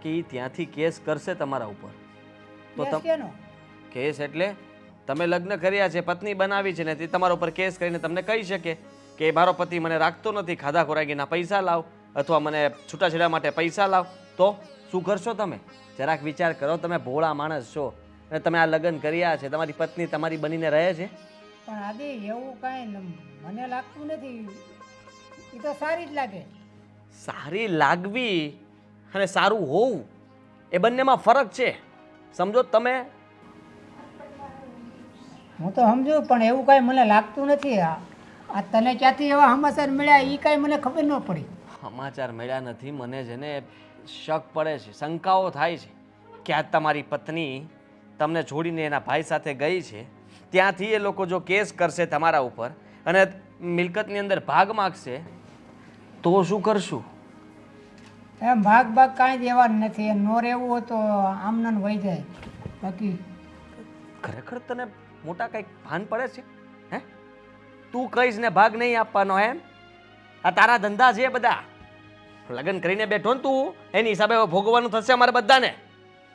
કે ઈ ત્યાંથી કેસ કરશે તમારા ઉપર? તો કેસ કેનો? કેસ એટલે તમે લગ્ન કર્યા છે, પત્ની બનાવી છે ને તે તમારા ઉપર કેસ કરીને તમને કહી શકે કે મારો પતિ મને રાખતો નથી, ખાધા ખોરાકીના પૈસા લાવ અથવા મને છૂટાછેડા માટે પૈસા લાવ. તો શું કરશો તમે? જરાક વિચાર કરો, તમે ભોળા માણસ છો અને તમે આ લગ્ન કર્યા છે, તમારી પત્ની તમારી બનીને રહે છે. પણ આદિ એવું કાંઈ મને લાગતું નથી. એ તો સારી જ લાગે. સારી લાગવી અને સારું હોવું એ બંનેમાં ફરક છે, સમજો તમે? હું તો સમજુ પણ એવું કાંઈ મને લાગતું નથી. આ તને ક્યાંથી એવા સમાચાર મળ્યા એ કાંઈ મને ખબર ન પડી. સમાચાર મળ્યા નથી, મને છે ને શક પડે છે, શંકાઓ થાય છે કે આ તમારી પત્ની તમને છોડીને એના ભાઈ સાથે ગઈ છે, ત્યાંથી એ લોકો જો કેસ કરશે તમારા ઉપર અને મિલકતની અંદર ભાગ માગશે તો શું કરશું? એમ ભાગ કાંઈ દેવાનું નથી. એમ નો રહેવું હોય તો આમનામ વહી જાય. બાકી ખરેખર તને મોટા કંઈક ભાન પડે છે? હે, તું કહીશ ને ભાગ નહીં આપવાનો એમ? આ તારા ધંધા છે બધા. લગ્ન કરીને બેઠો ને તું, એની હિસાબે ભોગવવાનું થશે અમારે બધાને.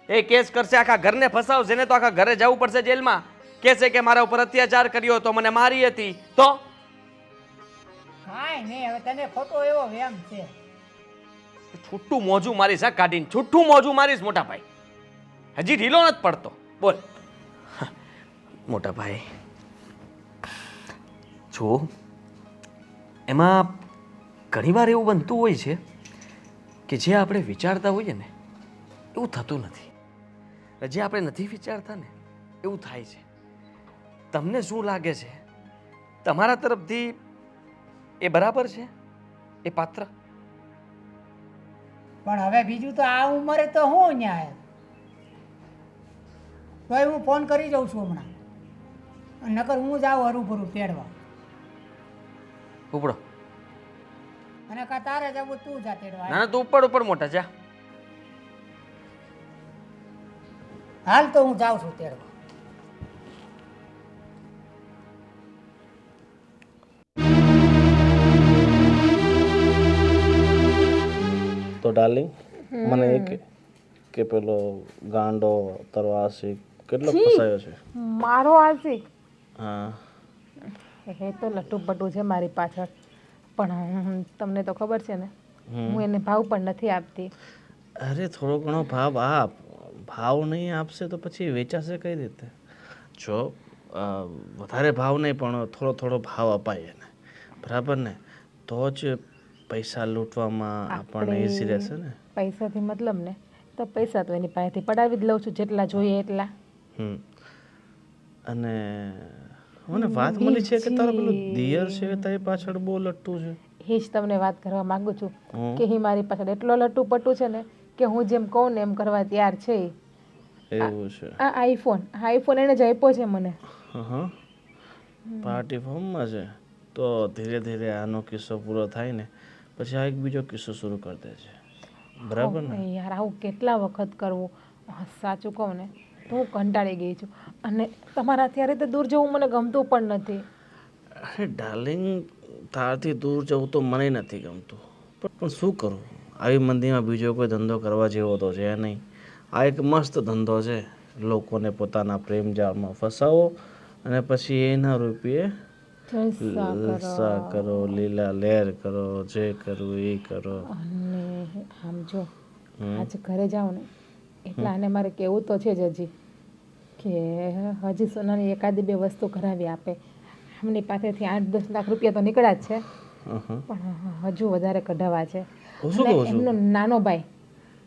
એ કેસ કરશે, આખા ઘરને ફસાવશે ને તો આખા ઘરે જવું પડશે જેલમાં. કહેશે કે મારા ઉપર અત્યાચાર કર્યો તો મને મારી હતી. તો કાંઈ નહીં, હવે તને ખોટો એવો વેમ છે. છૂટું મોજું મારીશ, આ કાઢીને છૂટું મોજું મારીશ મોટા ભાઈ. હજી ઢીલો નથી પડતો. બોલ મોટા ભાઈ, જો એમાં ઘણીવાર એવું બનતું હોય છે કે જે આપણે વિચારતા હોઈએ ને એવું થતું નથી, જે આપણે નથી વિચારતા ને એવું થાય છે. તમને શું લાગે છે તમારા તરફથી એ બરાબર છે એ પાત્ર? પણ હવે બીજું તો આ ઉંમરે તો હું ન્યાય. તોય હું ફોન કરી જાઉં છું હમણાં. નકર હું જાઉં હરું તેડવા. ઉપડો. અને કા તારે જવું તું જા તેડવા. ના ના, તું ઉપર મોટા જા. હાલ તો હું જાઉં છું તેડવા. તો ડાર્લિંગ, મને એક કે પેલો ગાંડો તરવાસી કેટલો ફસાયો છે. મારો આશિક હા, એ તો લટુ પટુ છે મારી પાછળ, પણ તમને તો ખબર છે ને હું એને ભાવ પણ નથી આપતી. અરે થોડો ઘણો ભાવ આપ. ભાવ નહીં આપશે તો પછી વેચાશે કઈ રીતે? જો વધારે ભાવ નહીં પણ થોડો થોડો ભાવ અપાય એને, બરાબર ને? તો જ પૈસા લૂંટવામાં આપણને ઈઝી રહેશે ને. પૈસાથી મતલબ ને તો પૈસા તો એની પાસેથી પડાવી જ લઉં છું, જેટલા જોઈએ એટલા. અને મને વાત મળી છે કે તારો પેલો દિયર છે તારી પાછળ બહુ લટ્ટુ છે. એ જ તમને વાત કરવા માંગુ છું કે એ મારી પાછળ એટલો લટ્ટુ પટ્ટુ છે ને કે હું જેમ કહું ને એમ કરવા તૈયાર છે ઈ. એવું છે? આ આઈફોન એને જ આપ્યો છે મને. હા, પાર્ટી ફોર્મમાં છે. તો ધીરે ધીરે આનો કિસ્સો પૂરો થાય ને પછી આ એક બીજો કિસ્સો શરૂ કરી દે છે, બરાબર ને? યાર આવું કેટલા વખત કરવું? સાચું કહું ને તો હું કંટાળી ગઈ છું અને તમારા અત્યારે તો દૂર જવું મને ગમતું પણ નથી. અરે ડાર્લિંગ, તારથી દૂર જવું તો મને નથી ગમતું, પણ શું કરું? આવી મંદીમાં બીજો કોઈ ધંધો કરવા જેવો તો છે નહીં. આ એક મસ્ત ધંધો છે, લોકોને પોતાના પ્રેમ જાળમાં ફસાવો અને પછી એના રૂપિયે જલસા કરો, લીલા લહેર કરો, જે કરવું એ કરો. અને આમ જો આજે ઘરે જાઉં ને એટલે આને મારે કહેવું તો છે જ હજી કે હજી સોનાની એકાદી બે વસ્તુ કરાવી આપે. એમની પાસેથી 8-10 લાખ રૂપિયા તો નીકળ્યા જ છે પણ હજુ વધારે કઢાવા છે. અને એમનો નાનો ભાઈ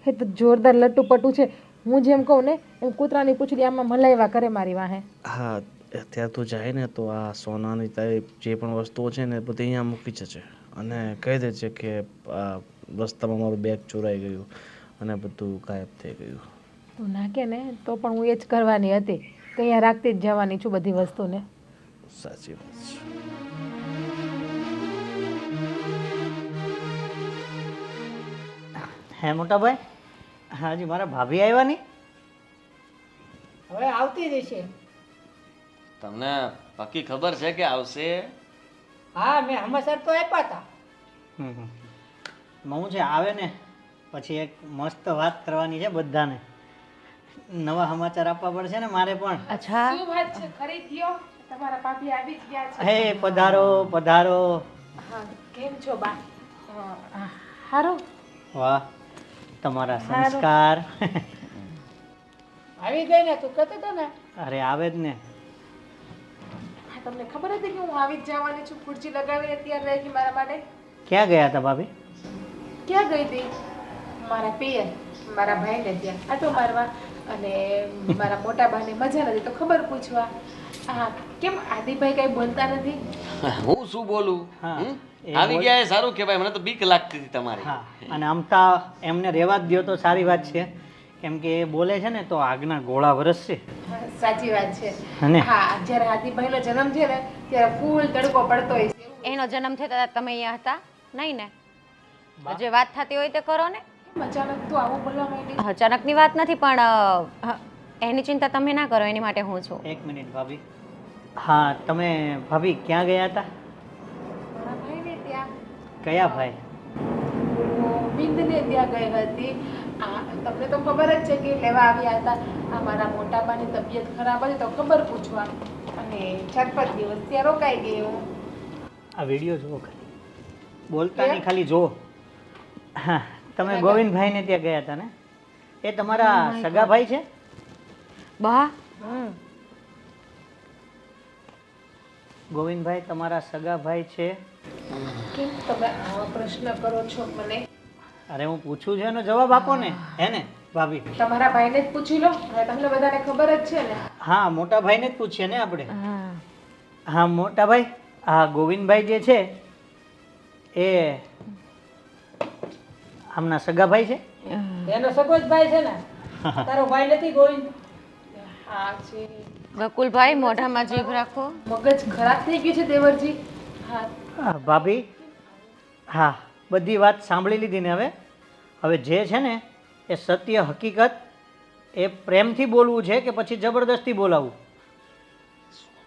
એ તો જોરદાર લટ્ટુ પટ્ટુ છે. હું જેમ કહું ને એમ કૂતરાની પૂંછડી આમાં મલાઈવા કરે મારી વાહે. હા, અત્યારે તું જાય ને તો આ સોનાની તારી જે પણ વસ્તુઓ છે ને બધી અહીંયા મૂકી જશે અને કહી દે છે કે રસ્તામાં મારું બેગ ચોરાઈ ગયું અને બધું ગાયબ થઈ ગયું. તું નાખે ને તો પણ હું એ જ કરવાની હતી કે અહીંયા રાખતી જ જવાની છું બધી વસ્તુને. સાચી વાત છે. હે મોટા ભાઈ, હાજી મારા ભાભી આવ્યા નહીં? હવે આવતી જ છે. તમને પાકી ખબર છે કે આવશે? હા, મેં હમસર તો આપ્યા હતા. હું છે આવે ને પછી એક મસ્ત વાત કરવાની છે બધાને. નવા સમાચાર આપવા પડશે ને મારે પણ. અચ્છા, શું વાત છે? ખરી થયો? તમારા ભાભી આવી જ ગયા છે. હે પધારો પધારો. હા, કેમ છો બા? હારો. વાહ, તમારા સંસ્કાર. આવી ગઈ ને? તું કહેતો હતો ને. અરે આવે જ ને. હા, તમને ખબર હતી કે હું આવી જ જવાની છું? ખુરશી લગાવીને તૈયાર રહી ગઈ મારા માટે. ક્યાં ગયા હતા ભાભી? ક્યાં ગઈ હતી? મારા પિયર, મારા ભાઈને ત્યાં આટો મારવા. અને મારા મોટા ભાઈને મજા નથી તો ખબર પૂછવા. હા, કેમ આદિભાઈ કઈ બોલતા નથી? હું શું બોલું? હા, આવી ગયા એ સારું કહેવાય. મને તો બીક લાગતી હતી તમારી. હા, અને આમતા એમને રહેવા જ દો તો સારી વાત છે, કેમ કે એ બોલે છે ને તો આગના ગોળા વરસશે. હા, સાચી વાત છે. અને હા, જ્યારે આદિભાઈનો જન્મ છે ને ત્યારે ફૂલ તડકો પડતો હોય છે. એનો જન્મ થયો ત્યારે તમે અહીંયા હતા નહીં ને? તો જે વાત થતી હોય તે કરો ને. કેમ અચાનક તું આવું બોલવા માંડી? અચાનકની વાત નથી પણ એની ચિંતા તમે ના કરો, એની માટે હું છું. એક મિનિટ ભાભી. હા, તમે ભાભી ક્યાં ગયા હતા? મારા ભાઈને ત્યાં. કયા ભાઈ? બિંદને ત્યાં ગઈ હતી. તમને તો ખબર જ છે કે લેવા આવ્યા હતા. આ મારા મોટા બાની તબિયત ખરાબ હતી તો ખબર પૂછવા અને 4-5 દિવસ ત્યાં રોકાઈ ગઈ હું. આ વિડીયો જુઓ ખાલી, બોલતા નહીં, ખાલી જુઓ. હા, તમે ગોવિંદભાઈને ત્યાં ગયા હતા ને? એ તમારા સગા ભાઈ છે? બા, ગોવિંદભાઈ તમારા સગા ભાઈ છે? કેમ તમે આવા પ્રશ્ન કરો છો મને? અરે હું પૂછું છું એનો જવાબ આપો ને. હે ને ભાભી? તમારા ભાઈને જ પૂછી લો. હવે તમને બધાને ખબર જ છે ને. હા, મોટા ભાઈને જ પૂછીએ ને આપણે. હા મોટા ભાઈ, હા ગોવિંદભાઈ જે છે એ આમના સગા ભાઈ છે? એનો સગો જ ભાઈ છે ને. તારો ભાઈ નથી ગોવિંદ? હા છે. બકુલભાઈ મોઢામાં જીભ રાખો. મગજ ખરાબ થઈ ગયું છે દેવરજી. હા, હા ભાભી, હા બધી વાત સાંભળી લીધી ને. હવે જે છે ને એ સત્ય હકીકત એ પ્રેમથી બોલવું છે કે પછી જબરદસ્તી બોલાવવું?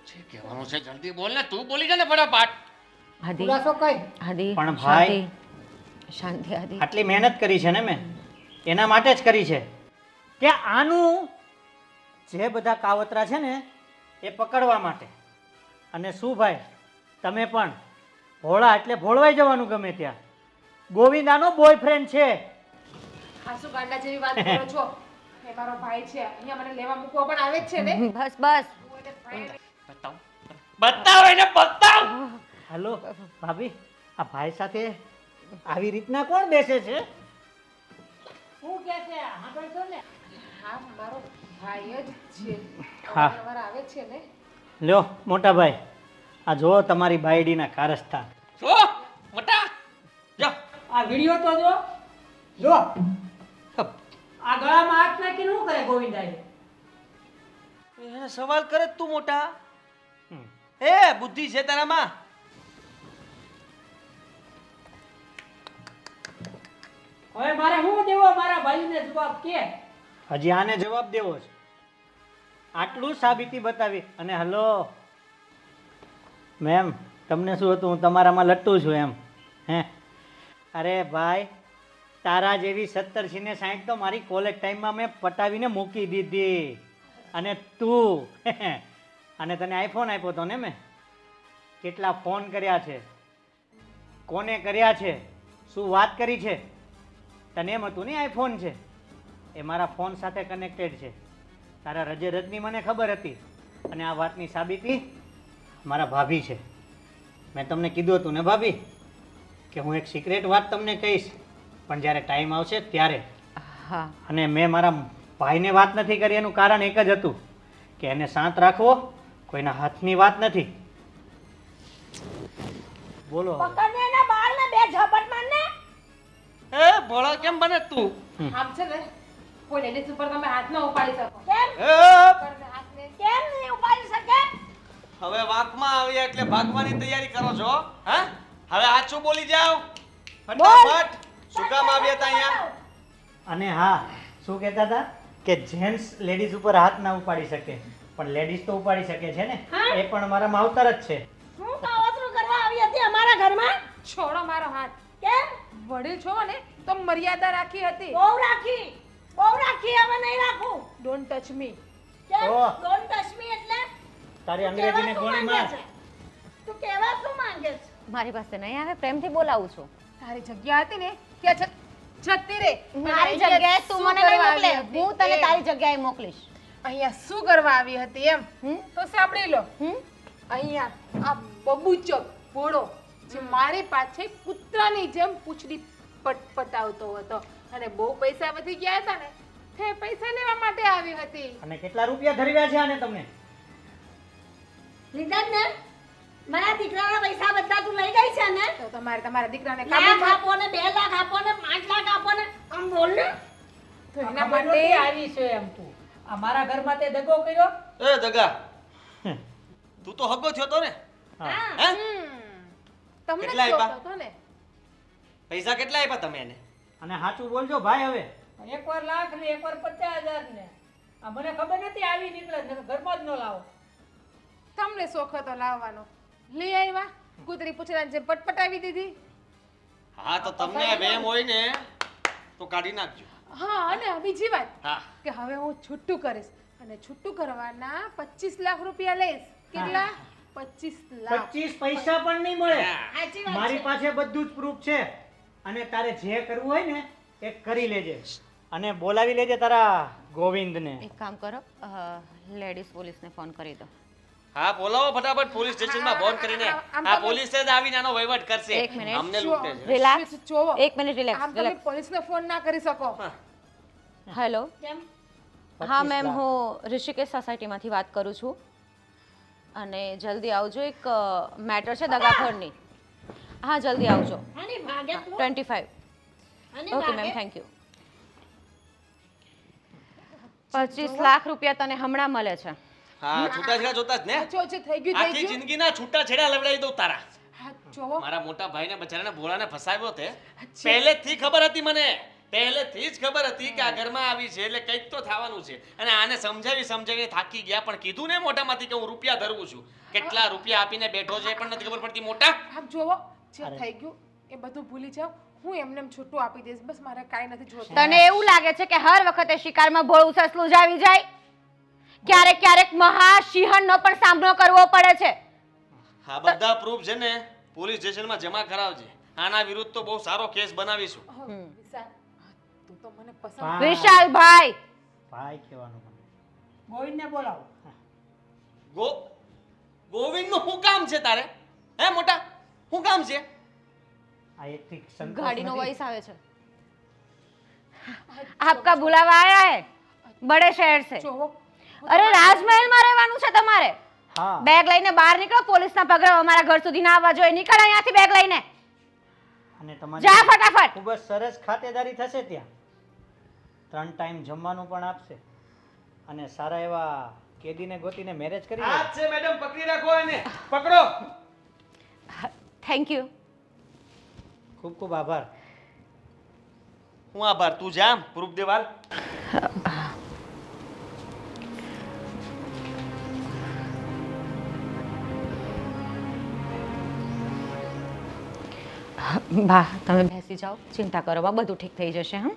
જે કહેવાનું છે જલ્દી બોલ ને. તું બોલી જા ને ફટાફટ. આદિ, ખુલાસો કઈ? આદિ, પણ ભાઈ, શાંતિ, શાંતિ આદિ. આટલી મહેનત કરી છે ને મેં, એના માટે જ કરી છે કે આનું જે બધા કાવતરા છે ને એ પકડવા માટે. અને શું ભાઈ, તમે પણ ભોળા એટલે ભોળવાઈ જવાનું ગમે ત્યાં. ગોવિંદાનો બોયફ્રેન્ડ છે. આ શું ગાંડા જેવી વાત કરો છો? એ મારો ભાઈ છે, અહીંયા મને લેવા મૂકવા પણ આવે જ છે ને. બસ બસ હું એને ભાઈને બતાવ બતાવ એને બતાવ. હાલો ભાભી, આ ભાઈ સાથે આવી રીતના કોણ બેસે છે? શું કે છે સાંભળશો ને? હા મારો ભાઈ જ છે. હા. અવારનવાર આવે છે ને. લ્યો મોટા ભાઈ, આ જુઓ તમારી બાયડીના કારસ્થાન. જો મોટા જો આ વિડિયો તો જો આ ગળામાં હાથ નાખીને શું કરે ગોવિંદાઈ? એને સવાલ કરે તું મોટા. એ બુદ્ધિ છે તારામાં? હવે મારે શું દેવો મારા ભાઈને જવાબ કે? હજી આને જવાબ દેવો છે? આટલું સાબિતી બતાવી અને હલો મેમ, તમને શું હતું, હું તમારામાં લટ્ટુ છું એમ? હે અરે ભાઈ, તારા જેવી 70 ને 60 તો મારી કોલેજ ટાઈમમાં મેં પટાવીને મૂકી દીધી. અને તું અને તને આઈફોન આપ્યો હતો ને મેં? કેટલા ફોન કર્યા છે, કોને કર્યા છે, શું વાત કરી છે? તને એમ હતું ને આઈફોન છે, એ મારા ફોન સાથે કનેક્ટેડ છે. તારા રજે રજની મને ખબર હતી. અને આ વાતની સાબિતી મારા ભાભી છે. મેં તમને કીધું હતું ને ભાભી કે હું એક સિક્રેટ વાત તમને કહીશ, પણ જ્યારે ટાઈમ આવશે ત્યારે. હા અને મેં મારા ભાઈને વાત નથી કરી, એનું કારણ એક જ હતું કે એને શાંત રાખવો, કોઈના હાથની વાત નથી. બોલો હવે. પકડને એના બાળને બે ઝપટ મારને. એ ભોળો કેમ બને તું? આમ છે ને કોઈ લેડીઝ ઉપર તમે હાથ ન ઉપાડી શકો. કેમ પકડને હાથને. કેમ નહીં ઉપાડી શકે? હવે વાંકમાં આવ્યા એટલે ભાગવાની તૈયારી કરો છો? હા, હવે આછું બોલી જાવ ફટાફટ. શું કામ આવ્યા હતા અહીંયા? અને હા, શું કહેતા હતા કે જેન્ટ્સ લેડીઝ ઉપર હાથ ના ઉપાડી શકે, પણ લેડીઝ તો ઉપાડી શકે છે ને. એ પણ મારા માવતર જ છે. શું કાવતરું કરવા આવી હતી અમારા ઘરમાં? છોડો મારો હાથ. કેમ? વડીલ છો ને તો મર્યાદા રાખી હતી. બહુ રાખી, હવે નહીં રાખું. Don't touch me. કેમ? ઓહ. ડોન્ટ ટચ મી એટલે? તારી તું કહેવા અંગ્રેજીને શું ગોળી માંગે માર. છે? તું કહેવા શું માંગે છે? મારી પાસે નહીં આવે, પ્રેમથી બોલાવું છું. તારી જગ્યા હતી ને ત્યાં જતી રે. મારી અહીંયા જગ્યાએ તું શું મને નહીં કરવા મોકલે, આવી હતી? હું તને એમ. તારી જગ્યાએ મોકલીશ. અહીંયા શું કરવા આવી હતી એમ હમ? તો સાંભળી લો. હમ? અહીંયા આ બબુચક ઘોડો જે મારી પાછળ કૂતરાની જેમ પૂંછડી પટાવતો હતો અને બહુ પૈસા વધી ગયા હતા ને તે પૈસા લેવા માટે આવી હતી. અને કેટલા રૂપિયા ધરવ્યા છે આને તમને? લીધા જ ને? મારા દીકરાના પૈસા બધા તું લઈ ગઈ છે ને? તો તમારા દીકરાને લાખ કાબુમાં આપો ને 2 લાખ આપો ને 5 લાખ આપો ને આમ બોલ ને. તો એના એના માટે માટે આવી છે એમ તું. આ મારા ઘરમાં તે દગો કર્યો. એ દગા, તું તો હગો થયો તો ને? હા. હે? તમને કેટલા શોખ આપ્યા? હતો ને. પૈસા કેટલા આપ્યા તમે એને? અને સાચું બોલજો ભાઈ હવે. એકવાર લાખ ને એકવાર 50,000 ને. આ મને ખબર નથી આવી નીકળે ને ઘરમાં જ ન લાવો. તમને શોખ હતો લાવવાનો, લઈ આવ્યા. કૂતરી પૂછડા જેમ પટપટાવી દીધી. હા તો તમને વેમ હોય ને તો કાઢી નાખજો. હા અને બીજી વાત હા, કે હવે હું છૂટું કરીશ અને છૂટું કરવાના 25 લાખ રૂપિયા લઈશ. કેટલા? 25 લાખ. 25 પૈસા પણ નહીં મળે. સાચી વાત મારી છે. પાસે બધું જ પ્રૂફ છે. અને તારે જે કરવું હોય ને એ કરી લેજે. અને બોલાવી લેજે તારા ગોવિંદને. એક કામ કરો, લેડીઝ પોલીસને ફોન કરી દો. હા બોલાવો ફટાફટ પોલીસ સ્ટેશનમાં ફોન કરીને. આ પોલીસે જ આવીને આનો વહીવટ કરશે. એક મિનિટ. અમને લૂંટે છે. રિલેક્સ, જોવો. એક મિનિટ રિલેક્સ, આમ તમે રિલેક્સ. પોલીસને ફોન ના કરી શકો. હેલો, કેમ? હા મેમ, હું ઋષિકેશ સોસાયટીમાંથી વાત કરું છું. અને જલ્દી આવજો, એક મેટર છે દગાખોરની. હા જલ્દી આવજો. આની ભાગે તું 25. આની ઓકે ભાગે. Ma'am, thank you. 25 લાખ રૂપિયા તને હમણાં મળે છે. હા છૂટાછેડા જોતા જ ને? જો જે થઈ ગયું થઈ આખી ગયું. જિંદગીના છૂટાછેડા લવડાવી દઉં તારા. હા જોવો. મારા મોટા ભાઈને બચારાને ભોળાને ફસાવ્યો તે પહેલેથી ખબર હતી મને. પહેલેથી જ ખબર હતી કે આ ઘરમાં આવી છે એટલે કંઈક તો થવાનું છે. અને આને સમજાવી થાકી ગયા, પણ કીધું ને મોટામાંથી કે હું રૂપિયા ધરવું છું. કેટલા રૂપિયા આપીને બેઠો છે એ પણ નથી ખબર પડતી મોટા. આમ જોવો જે થઈ ગયું એ બધું ભૂલી જાઓ. હું એમને એમ છૂટું આપી દઈશ. બસ મારે કાંઈ નથી જોતું. તને એવું લાગે છે કે હર વખતે શિકારમાં ભોળું સસલું જ આવી જાય? ક્યારેક ક્યારેક મહાસિંહણનો પણ સામનો કરવો પડે છે. આ બધા પ્રૂફ છે ને પોલીસ સ્ટેશનમાં જમા કરાવજે. આના વિરુદ્ધ તો બહુ સારો કેસ બનાવીશું. વિશાલ, તું તો મને પસંદ. વિશાલભાઈ, ભાઈ કહેવાનું મને. ગોવિંદને બોલાવો. ગોવિંદનું શું કામ છે તારે? હે મોટા, શું કામ છે? આ એકથી સંતોષ गाड़ी नो નથી. वॉइस आवे छे। आपका बुलावा आया है बड़े शहर से। જોવો अरे राजमहल में રહેવાનું છે તમારે। હા બેગ લઈને બહાર નીકળો, પોલીસના પગરે અમારા ઘર સુધી ના આવવા જોઈએ। નીકળ અહીંયાથી બેગ લઈને, અને જા તમારી ફટાફટ। ખૂબ જ સરસ ખાતેદારી થશે ત્યાં. 3 ટાઈમ જમવાનું પણ આપશે અને સારા એવા કેદીને ગોતીને મેરેજ કરી આ દેજો. છે મેડમ, પકડી રાખો એને, પકડો. Thank you. ખૂબ ખૂબ આભાર. હું આભાર, તું જામ પ્રૂફ દેવાલ. બા તમે બેસી જાઓ, ચિંતા કરો બા, બધું ઠીક થઈ જશે। હા